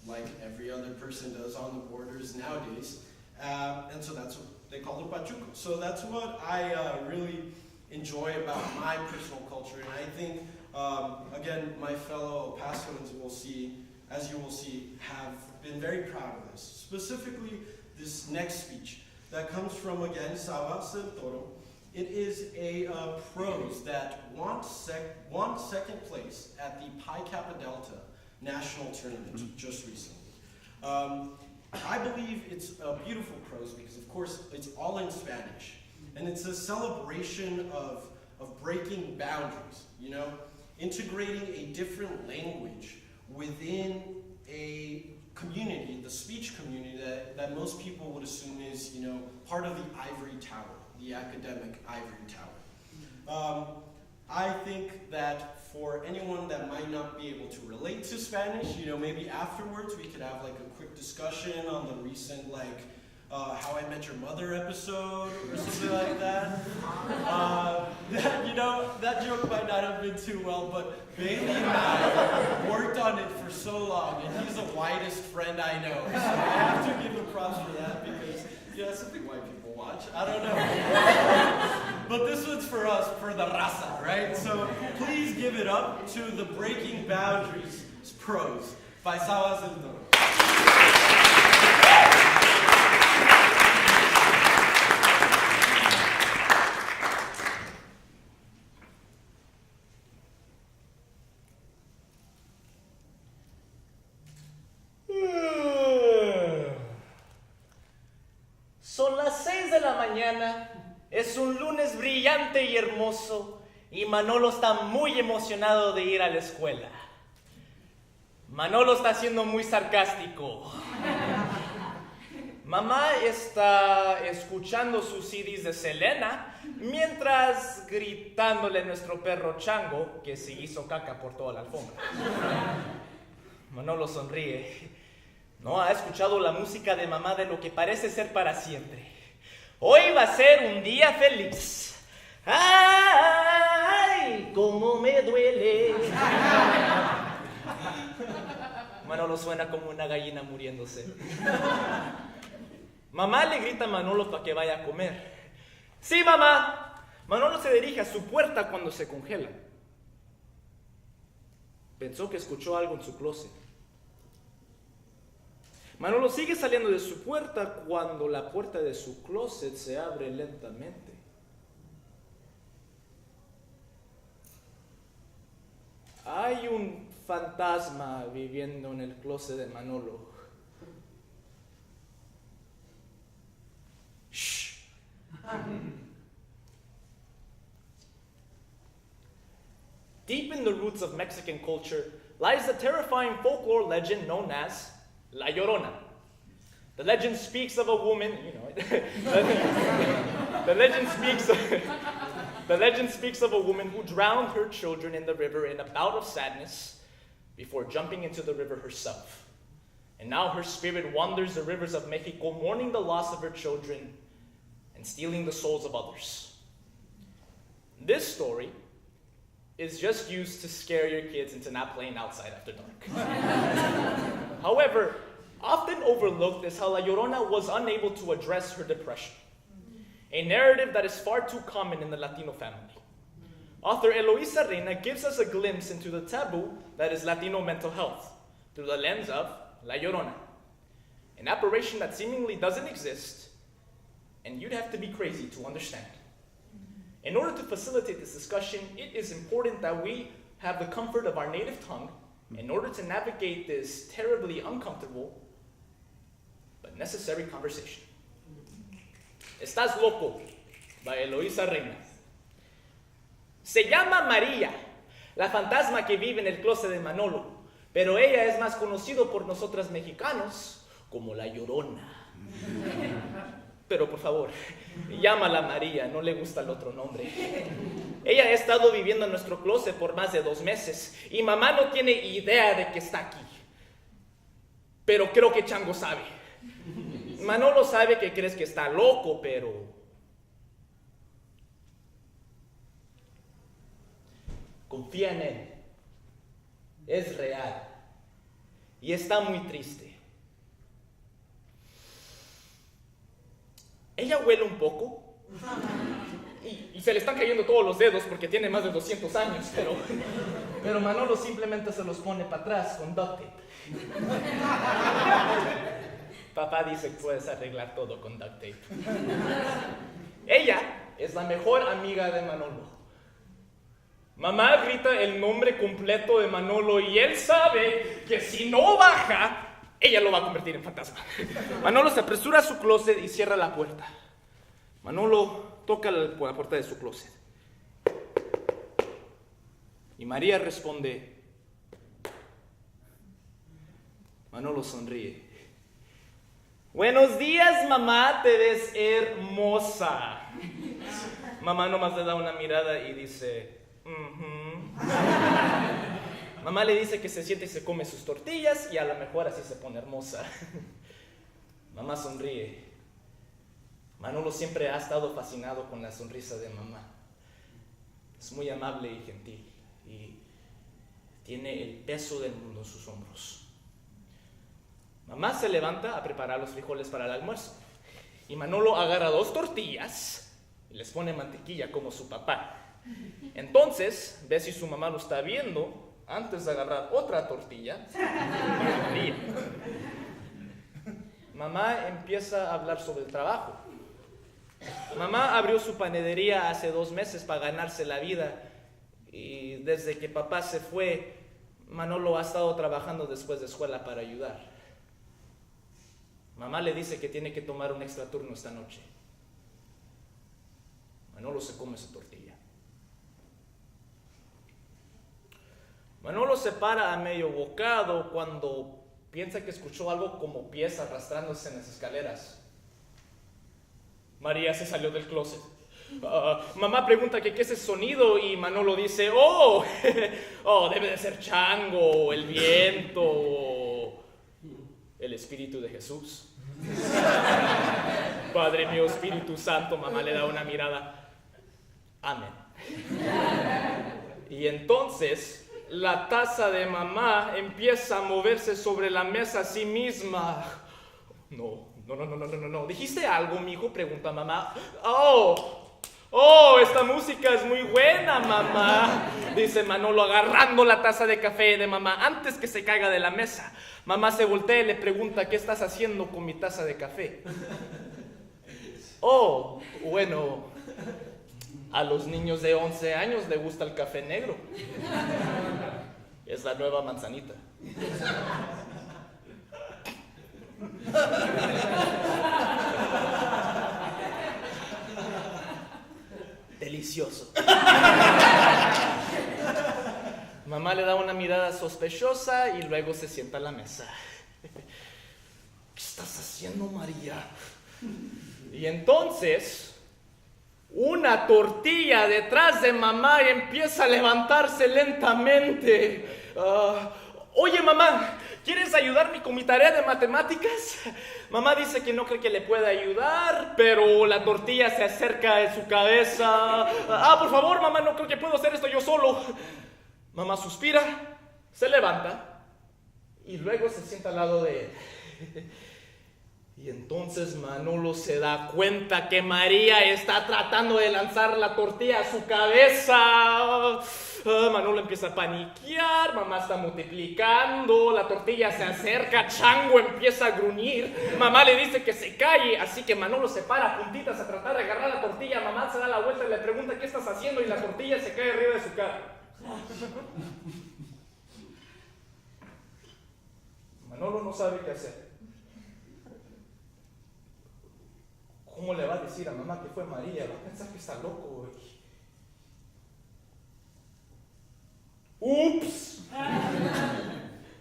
like every other person does on the borders nowadays. And so that's what they call it Pachuco. So that's what I really enjoy about my personal culture. And I think, again, my fellow El Pasoans will see, as you will see, have been very proud of this. Specifically, this next speech that comes from, again, Salvador del Toro. It is a prose that won second place at the Pi Kappa Delta National Tournament just recently. I believe it's a beautiful prose because, of course, it's all in Spanish. And it's a celebration of breaking boundaries, you know? Integrating a different language within a community, the speech community that most people would assume is, you know, part of the ivory tower, the academic ivory tower. I think that for anyone that might not be able to relate to Spanish, you know, maybe afterwards we could have like a quick discussion on the recent How I Met Your Mother episode or something like that. You know, that joke might not have been too well, but Bailey and I worked on it for so long, and he's the whitest friend I know. So I have to give him props for that because, yeah, it's something white people watch. I don't know. But this one's for us, for the raza, right? So please give it up to the Breaking Boundaries prose by Salvador del Toro.
Son las 6 de la mañana, es un lunes brillante y hermoso, y Manolo está muy emocionado de ir a la escuela. Manolo está siendo muy sarcástico. Mamá está escuchando sus CDs de Selena, mientras gritándole a nuestro perro Chango que se hizo caca por toda la alfombra. Manolo sonríe. No ha escuchado la música de mamá de lo que parece ser para siempre. Hoy va a ser un día feliz. ¡Ay, cómo me duele! Manolo suena como una gallina muriéndose. Mamá le grita a Manolo para que vaya a comer. ¡Sí, mamá! Manolo se dirige a su puerta cuando se congela. Pensó que escuchó algo en su closet. Manolo sigue saliendo de su puerta cuando la puerta de su closet se abre lentamente. Hay un fantasma viviendo en el closet de Manolo. Shh. Deep in the roots of Mexican culture lies the terrifying folklore legend known as La Llorona. The legend speaks of a woman, you know it. The legend speaks of a woman who drowned her children in the river in a bout of sadness before jumping into the river herself. And now her spirit wanders the rivers of Mexico, mourning the loss of her children and stealing the souls of others. This story is just used to scare your kids into not playing outside after dark. However, often overlooked is how La Llorona was unable to address her depression, a narrative that is far too common in the Latino family. Author Eloisa Reina gives us a glimpse into the taboo that is Latino mental health through the lens of La Llorona, an apparition that seemingly doesn't exist, and you'd have to be crazy to understand. In order to facilitate this discussion, it is important that we have the comfort of our native tongue in order to navigate this terribly uncomfortable but necessary conversation. Estás loco, by Eloisa Reina. Se llama María, la fantasma que vive en el closet de Manolo, pero ella es más conocido por nosotras mexicanos como La Llorona. Pero por favor, llámala María, no le gusta el otro nombre. Ella ha estado viviendo en nuestro closet por más de 2 meses y mamá no tiene idea de que está aquí. Pero creo que Chango sabe. Manolo sabe que crees que está loco, pero... confía en él. Es real. Y está muy triste. Ella huele un poco y se le están cayendo todos los dedos porque tiene más de 200 años, pero Manolo simplemente se los pone para atrás con duct tape. Papá dice que puedes arreglar todo con duct tape. Ella es la mejor amiga de Manolo. Mamá grita el nombre completo de Manolo y él sabe que si no baja, ella lo va a convertir en fantasma. Manolo se apresura a su closet y cierra la puerta. Manolo toca la puerta de su closet. Y María responde. Manolo sonríe. Buenos días, mamá, te ves hermosa. Mamá nomás le da una mirada y dice, Mamá le dice que se siente y se come sus tortillas y a lo mejor así se pone hermosa. Mamá sonríe. Manolo siempre ha estado fascinado con la sonrisa de mamá. Es muy amable y gentil y tiene el peso del mundo en sus hombros. Mamá se levanta a preparar los frijoles para el almuerzo y Manolo agarra 2 tortillas y les pone mantequilla como su papá. Entonces ve si su mamá lo está viendo antes de agarrar otra tortilla. Mamá empieza a hablar sobre el trabajo. Mamá abrió su panadería hace 2 meses para ganarse la vida y desde que papá se fue, Manolo ha estado trabajando después de escuela para ayudar. Mamá le dice que tiene que tomar un extra turno esta noche. Manolo se come su tortilla. Manolo se para a medio bocado cuando piensa que escuchó algo como pies arrastrándose en las escaleras. María se salió del closet. Mamá pregunta que qué es ese sonido y Manolo dice, oh, debe de ser chango, el viento, el Espíritu de Jesús. Padre mío, Espíritu Santo, mamá le da una mirada. Amén. Y entonces la taza de mamá empieza a moverse sobre la mesa a sí misma. No. ¿Dijiste algo, mijo? Pregunta mamá. Oh, esta música es muy buena, mamá, dice Manolo agarrando la taza de café de mamá antes que se caiga de la mesa. Mamá se voltea y le pregunta, ¿qué estás haciendo con mi taza de café? Oh, bueno, a los niños de 11 años les gusta el café negro. Es la nueva manzanita. Delicioso. Mamá le da una mirada sospechosa y luego se sienta a la mesa. ¿Qué estás haciendo, María? Y entonces, una tortilla detrás de mamá empieza a levantarse lentamente. Oye, mamá, ¿quieres ayudarme con mi tarea de matemáticas? Mamá dice que no cree que le pueda ayudar, pero la tortilla se acerca a su cabeza. Por favor, mamá, no creo que puedo hacer esto yo solo. Mamá suspira, se levanta y luego se sienta al lado de él. Y entonces Manolo se da cuenta que María está tratando de lanzar la tortilla a su cabeza. Manolo empieza a paniquear, mamá está multiplicando, la tortilla se acerca, Chango empieza a gruñir, mamá le dice que se calle, así que Manolo se para a puntitas a tratar de agarrar la tortilla, mamá se da la vuelta y le pregunta ¿qué estás haciendo? Y la tortilla se cae arriba de su cara. Manolo no sabe qué hacer. ¿Cómo le va a decir a mamá que fue María? Va a pensar que está loco. ¡Ups!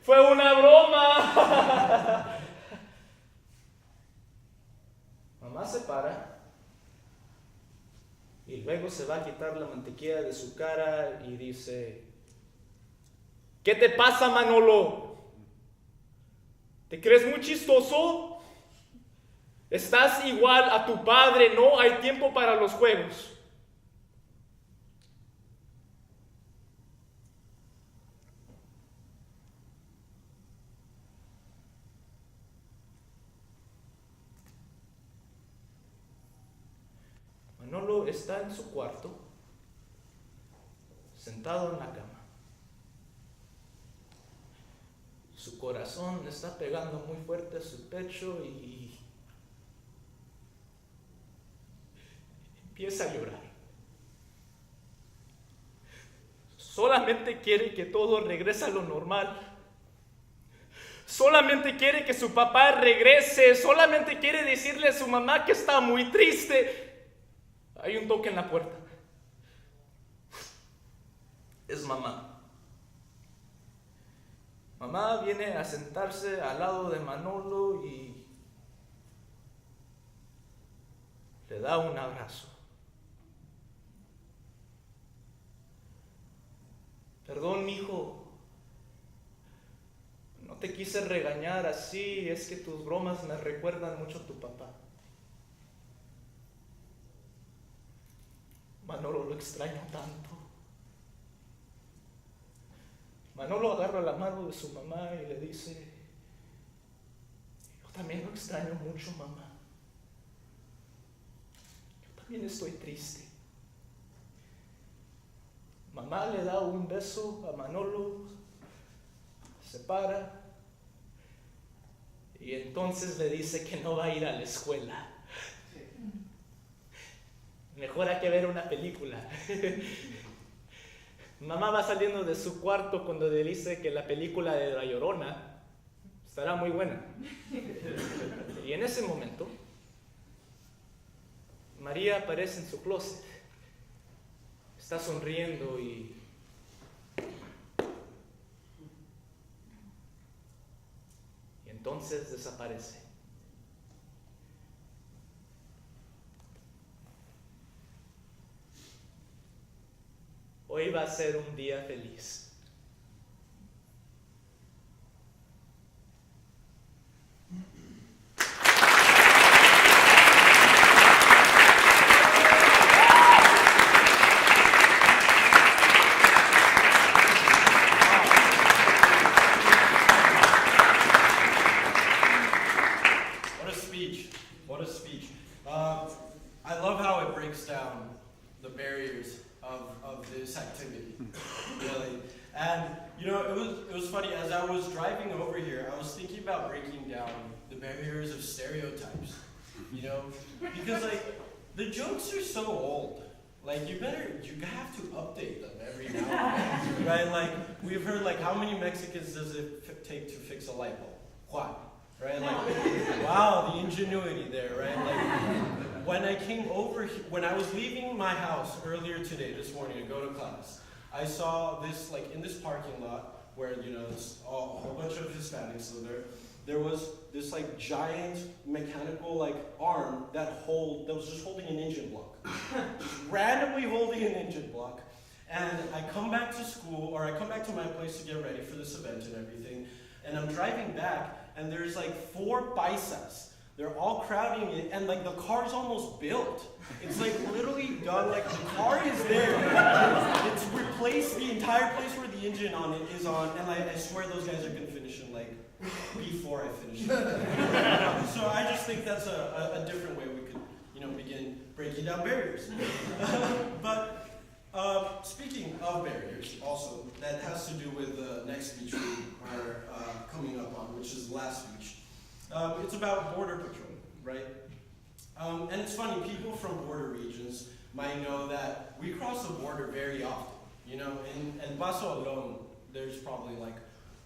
¡Fue una broma! Mamá se para y luego se va a quitar la mantequilla de su cara y dice: ¿Qué te pasa, Manolo? ¿Te crees muy chistoso? Estás igual a tu padre, no hay tiempo para los juegos. Manolo está en su cuarto, sentado en la cama. Su corazón está pegando muy fuerte a su pecho y empieza a llorar. Solamente quiere que todo regrese a lo normal. Solamente quiere que su papá regrese. Solamente quiere decirle a su mamá que está muy triste. Hay un toque en la puerta. Es mamá. Mamá viene a sentarse al lado de Manolo y le da un abrazo. Perdón, mijo. No te quise regañar así, es que tus bromas me recuerdan mucho a tu papá. Manolo lo extraño tanto. Manolo agarra la mano de su mamá y le dice: yo también lo extraño mucho, mamá. Yo también estoy triste. Mamá le da un beso a Manolo, se para y entonces le dice que no va a ir a la escuela. Mejor hay que ver una película. Mamá va saliendo de su cuarto cuando le dice que la película de La Llorona estará muy buena. Y en ese momento, María aparece en su closet. Está sonriendo y entonces desaparece. Hoy va a ser un día feliz.
What a speech. What a speech. I love how it breaks down the barriers of this activity, really. And, you know, it was funny, as I was driving over here, I was thinking about breaking down the barriers of stereotypes, you know? Because, like, the jokes are so old. Like, you have to update them every now and then, right? Like, we've heard, like, how many Mexicans does it take to fix a light bulb? Juan, right? Like, wow, the ingenuity there, right? Like, when I came over, when I was leaving my house earlier today, this morning, to go to class, I saw this, like, in this parking lot, where, you know, there's a whole bunch of Hispanics live there. There was this, like, giant mechanical, like, arm that was just holding an engine block. Just randomly holding an engine block. And I come back to school, or I come back to my place to get ready for this event and everything, and I'm driving back, and there's, like, 4 paisas. They're all crowding it, and, like, the car's almost built. It's, like, literally done. Like, the car is there. It's replaced the entire place where the engine on it is on, and, like, I swear those guys are going to finish it, like, before I finish it. So I just think that's a different way we could, you know, begin breaking down barriers. But speaking of barriers, also, that has to do with the next speech we are coming up on, which is the last speech. It's about border patrol, right? And it's funny, people from border regions might know that we cross the border very often. You know, in Paso alone, there's probably like,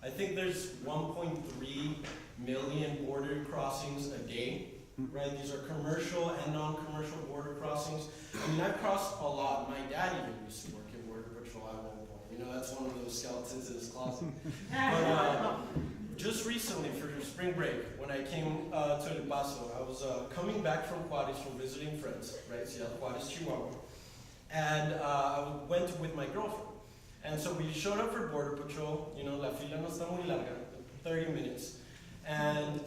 I think there's 1.3 million border crossings a day, right? These are commercial and non-commercial border crossings. I mean, I've crossed a lot. My dad even used to work in Border Patrol at one point. You know, that's one of those skeletons in his closet. But just recently, for spring break, when I came to El Paso, I was coming back from Juárez from visiting friends, right? Seattle, Juárez, Chihuahua. And I went with my girlfriend. And so we showed up for Border Patrol. You know, la fila no está muy larga, 30 minutes. And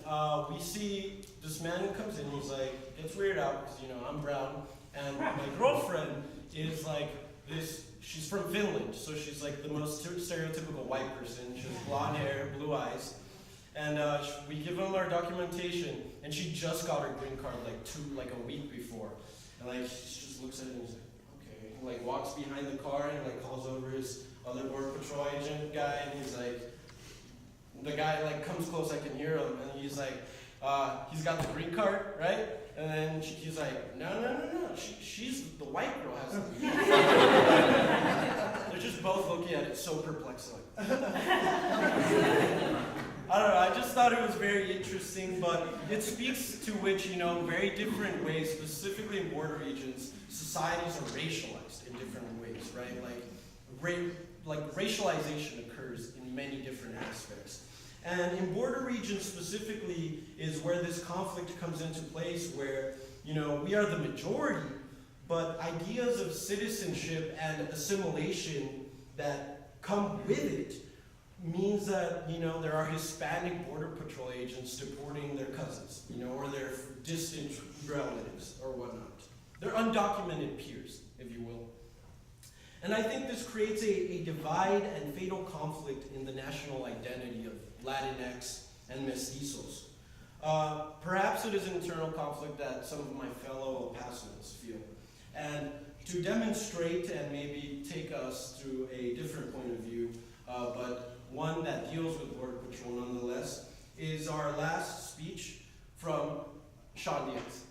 we see this man who comes in, he's like, gets weirded out because, you know, I'm brown. And my girlfriend is like this, she's from Finland, so she's like the most stereotypical white person. She has blonde hair, blue eyes. And we give them our documentation, and she just got her green card like a week before. And like, he just looks at it and he's like, okay. And like walks behind the car and like calls over his other Border Patrol agent guy, and he's like, the guy like comes close, I can hear him, and he's like, he's got the green card, right? And then he's like, no, she's the white girl has the green card. They're just both looking at it so perplexing. I don't know, I just thought it was very interesting, but it speaks to which, very different ways, specifically in border regions, societies are racialized in different ways, right? Like racialization occurs in many different aspects. And in border regions specifically is where this conflict comes into place, where, we are the majority, but ideas of citizenship and assimilation that come with it means that, there are Hispanic Border Patrol agents deporting their cousins, or their distant relatives or whatnot. They're undocumented peers, if you will. And I think this creates a divide and fatal conflict in the national identity of Latinx and mestizos. Perhaps it is an internal conflict that some of my fellow El Pasoans feel. And to demonstrate and maybe take us through a different point of view, but one that deals with Border Patrol nonetheless, is our last speech from Sean Diaz.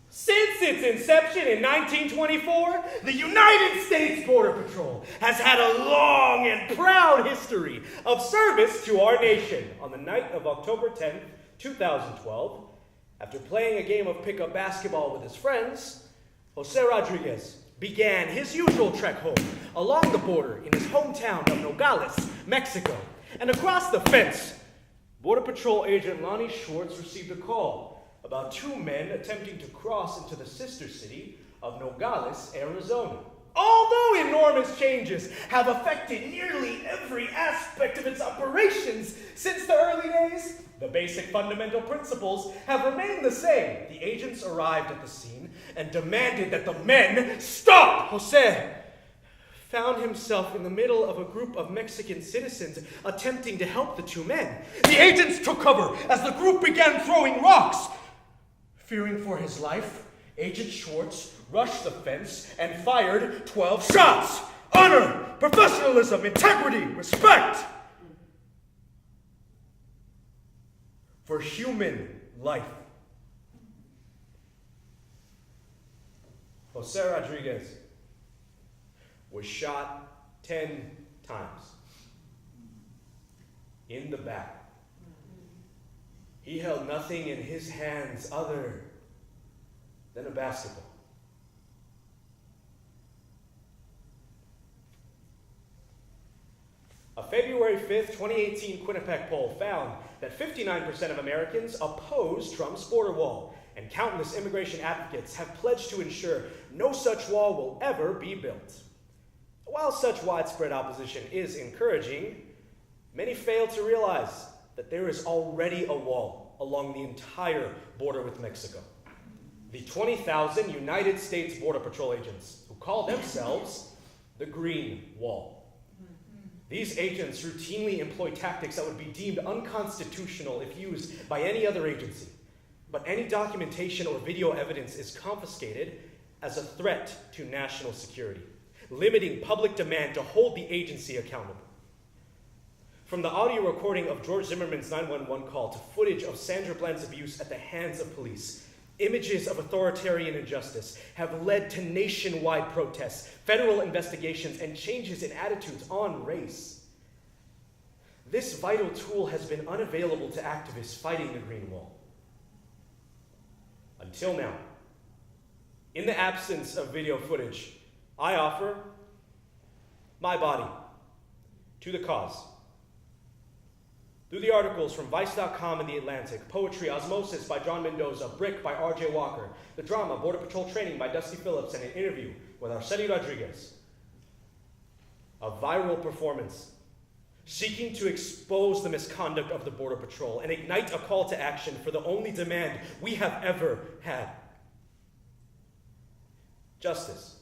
Since its inception in 1924, the United States Border Patrol has had a long and proud history of service to our nation. On the night of October 10th, 2012, after playing a game of pickup basketball with his friends, Jose Rodriguez began his usual trek home along the border in his hometown of Nogales, Mexico. And across the fence, Border Patrol agent Lonnie Schwartz received a call about two men attempting to cross into the sister city of Nogales, Arizona. Although enormous changes have affected nearly every aspect of its operations since the early days, the basic fundamental principles have remained the same. The agents arrived at the scene and demanded that the men stop. Jose found himself in the middle of a group of Mexican citizens attempting to help the two men. The agents took cover as the group began throwing rocks. Fearing for his life, Agent Schwartz rushed the fence and fired 12 shots. Honor, professionalism, integrity, respect for human life. Jose Rodriguez was shot 10 times in the back. He held nothing in his hands other than a basketball. A February 5th, 2018 Quinnipiac poll found that 59% of Americans oppose Trump's border wall, and countless immigration advocates have pledged to ensure no such wall will ever be built. While such widespread opposition is encouraging, many fail to realize that there is already a wall along the entire border with Mexico. The 20,000 United States Border Patrol agents who call themselves the Green Wall. These agents routinely employ tactics that would be deemed unconstitutional if used by any other agency. But any documentation or video evidence is confiscated as a threat to national security, limiting public demand to hold the agency accountable. From the audio recording of George Zimmerman's 911 call to footage of Sandra Bland's abuse at the hands of police, images of authoritarian injustice have led to nationwide protests, federal investigations, and changes in attitudes on race. This vital tool has been unavailable to activists fighting the Green Wall. Until now. In the absence of video footage, I offer my body to the cause. Through the articles from Vice.com and The Atlantic, poetry Osmosis by John Mendoza, Brick by R.J. Walker, the drama Border Patrol Training by Dusty Phillips, and an interview with Arceli Rodriguez. A viral performance seeking to expose the misconduct of the Border Patrol and ignite a call to action for the only demand we have ever had. Justice.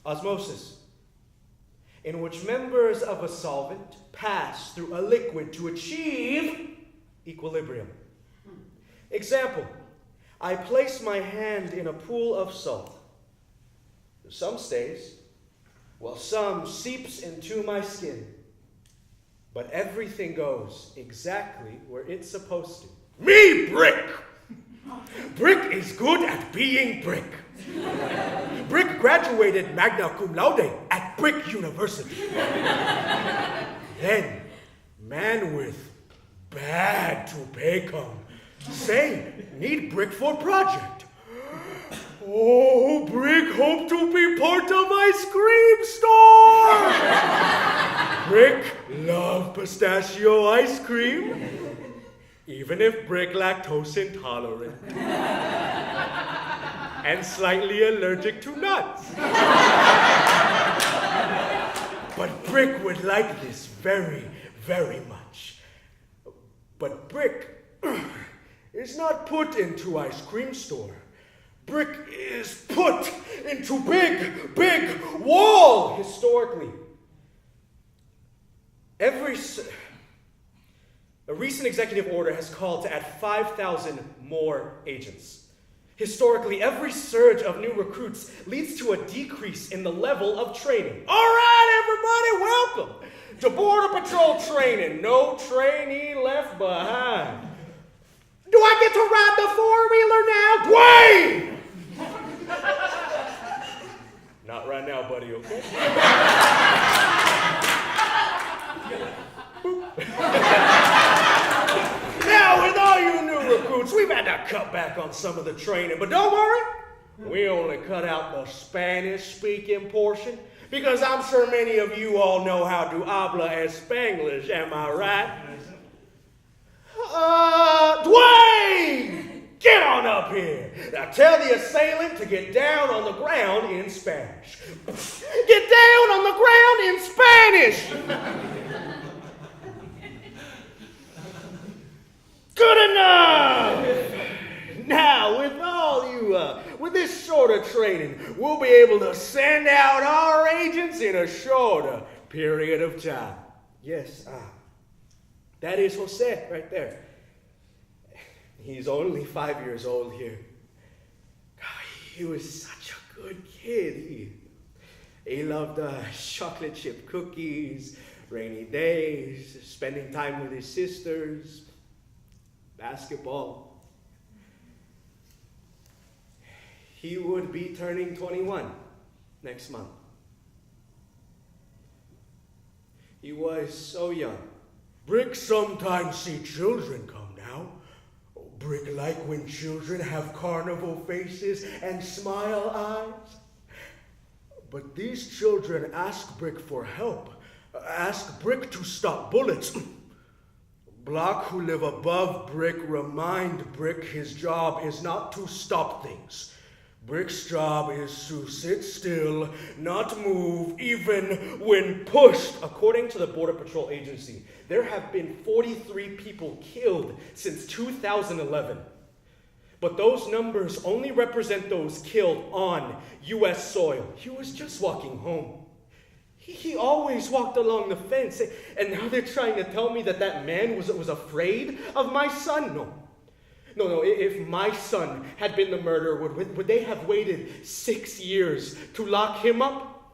Osmosis, in which members of a solvent pass through a liquid to achieve equilibrium. Example, I place my hand in a pool of salt. Some stays, while some seeps into my skin. But everything goes exactly where it's supposed to.
Me, Brick! Brick is good at being Brick. Brick graduated magna cum laude at Brick University. Then, man with bad toupee come. Say, need Brick for project. Oh, Brick hope to be part of ice cream store. Brick love pistachio ice cream, even if Brick lactose intolerant and slightly allergic to nuts. But Brick would like this very, very much. But Brick is not put into ice cream store. Brick is put into big, big wall.
Historically, a recent executive order has called to add 5,000 more agents. Historically, every surge of new recruits leads to a decrease in the level of training.
All right, everybody, welcome to Border Patrol training. No trainee left behind. Do I get to ride the four-wheeler now? Dwayne!
Not right now, buddy, okay?
Now, with all you new recruits, we've had to cut back on some of the training, but don't worry, we only cut out the Spanish-speaking portion, because I'm sure many of you all know how to habla Spanglish, am I right? Dwayne! Get on up here! Now tell the assailant to get down on the ground in Spanish. Get down on the ground in Spanish! Good enough! Now, with this sort of training, we'll be able to send out our agents in a shorter period of time. Yes, that is Jose right there. He's only 5 years old here. He was such a good kid. He loved chocolate chip cookies, rainy days, spending time with his sisters, basketball. He would be turning 21 next month. He was so young. Brick sometimes see children come now. Brick like when children have carnival faces and smile eyes. But these children ask Brick for help. Ask Brick to stop bullets. Block who live above Brick remind Brick his job is not to stop things. Brick's job is to sit still, not move, even when pushed.
According to the Border Patrol Agency, there have been 43 people killed since 2011. But those numbers only represent those killed on U.S. soil. He was just walking home. He always walked along the fence, and now they're trying to tell me that man was afraid of my son? No, if my son had been the murderer, would they have waited 6 years to lock him up?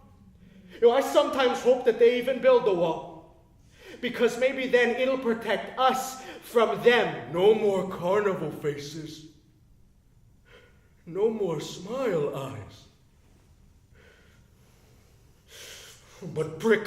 I sometimes hope that they even build the wall, because maybe then it'll protect us from them.
No more carnival faces. No more smile eyes. But Brick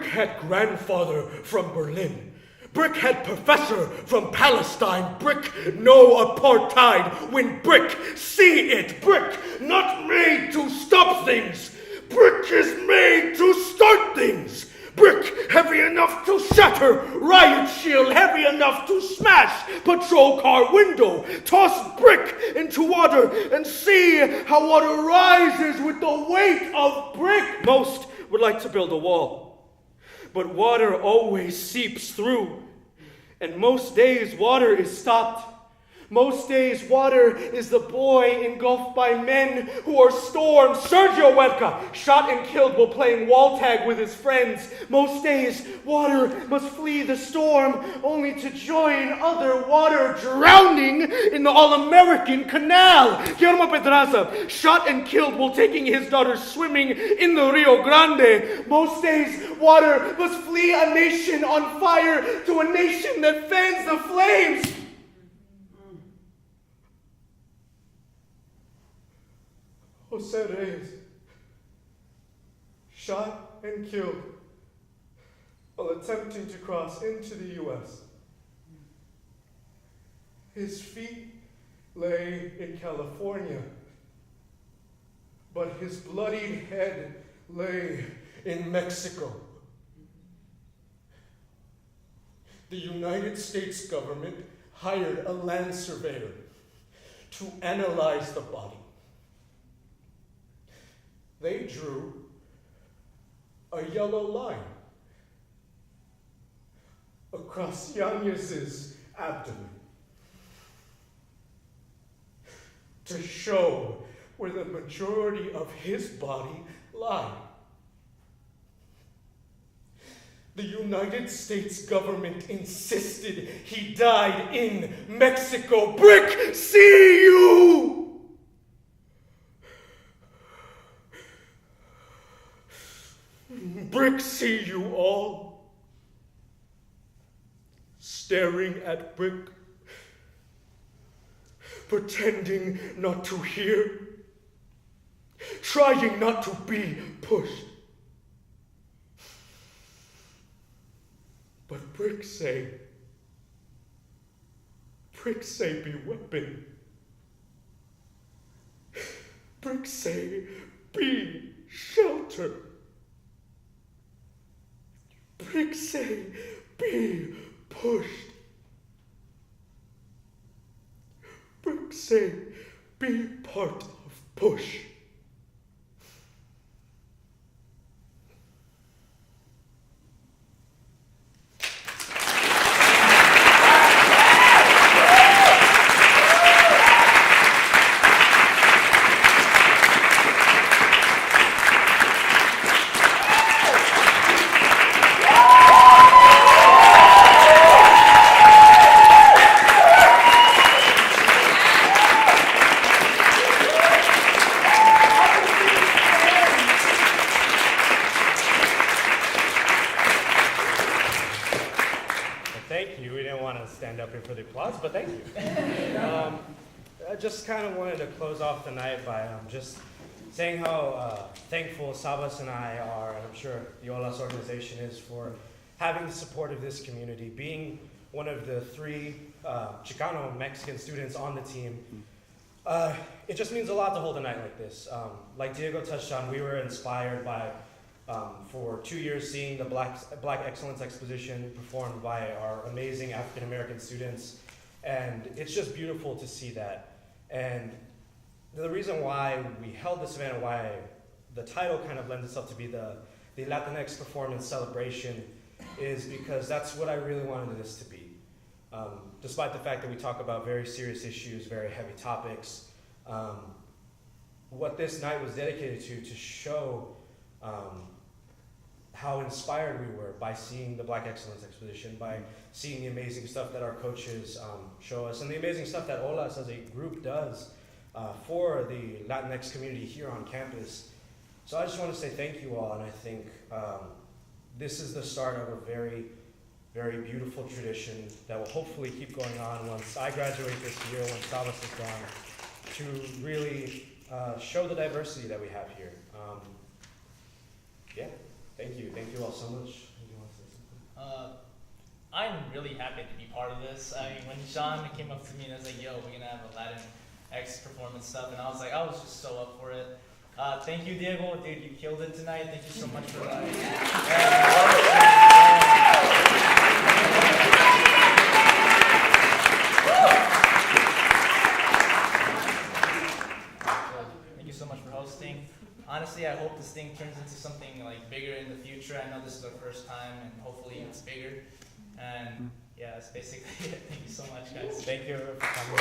had grandfather from Berlin. Brick had professor from Palestine. Brick no apartheid. When Brick see it, Brick not made to stop things. Brick is made to start things. brick heavy enough to shatter, riot shield heavy enough to smash patrol car window, toss brick into water and see how water rises with the weight of brick. Most would like to build a wall, but water always seeps through, and most days water is stopped. Most days, water is the boy engulfed by men who are stormed. Sergio Huerca, shot and killed while playing wall tag with his friends. Most days, water must flee the storm, only to join other water drowning in the All-American Canal. Guillermo Pedraza, shot and killed while taking his daughter swimming in the Rio Grande. Most days, water must flee a nation on fire to a nation that fans the flames. Jose Reyes, shot and killed while attempting to cross into the U.S. His feet lay in California, but his bloodied head lay in Mexico. The United States government hired a land surveyor to analyze the body. They drew a yellow line across Yanez's abdomen to show where the majority of his body lie. The United States government insisted he died in Mexico. Brick, see you! Brick, see you all, staring at brick, pretending not to hear, trying not to be pushed. But brick say, be weapon. Brick say, be shelter. Brick say, be pushed. Brick say, be part of push. For the applause, but thank you. I just kind of wanted to close off the night by just saying how thankful Sabas and I are, and I'm sure the OLAS organization is, for having the support of this community, being one of the 3 Chicano Mexican students on the team. It just means a lot to hold a night like this. Like Diego touched on, we were inspired by for 2 years seeing the Black Excellence Exposition performed by our amazing African American students, and it's just beautiful to see that. And the reason why we held this event and why the title kind of lends itself to be the Latinx Performance Celebration is because that's what I really wanted this to be. Despite the fact that we talk about very serious issues, very heavy topics, what this night was dedicated to show how inspired we were by seeing the Black Excellence Exposition, by seeing the amazing stuff that our coaches show us, and the amazing stuff that OLAS as a group does for the Latinx community here on campus. So I just want to say thank you all, and I think this is the start of a very, very beautiful tradition that will hopefully keep going on once I graduate this year, when Sabas is gone, to really show the diversity that we have here. Yeah, thank you. Thank you all so much. Do you want to say something?
I'm really happy to be part of this. I mean, when Sean came up to me and was like, yo, we're going to have a Latinx performance stuff, and I was just so up for it. Thank you, Diego. Dude, you killed it tonight. Thank you so much for that. Thank you so much for hosting. Honestly, I hope this thing turns into something like bigger in the future. I know this is our first time, and hopefully it's bigger. And yeah, that's basically it. Thank you so much, guys.
Thank you for coming.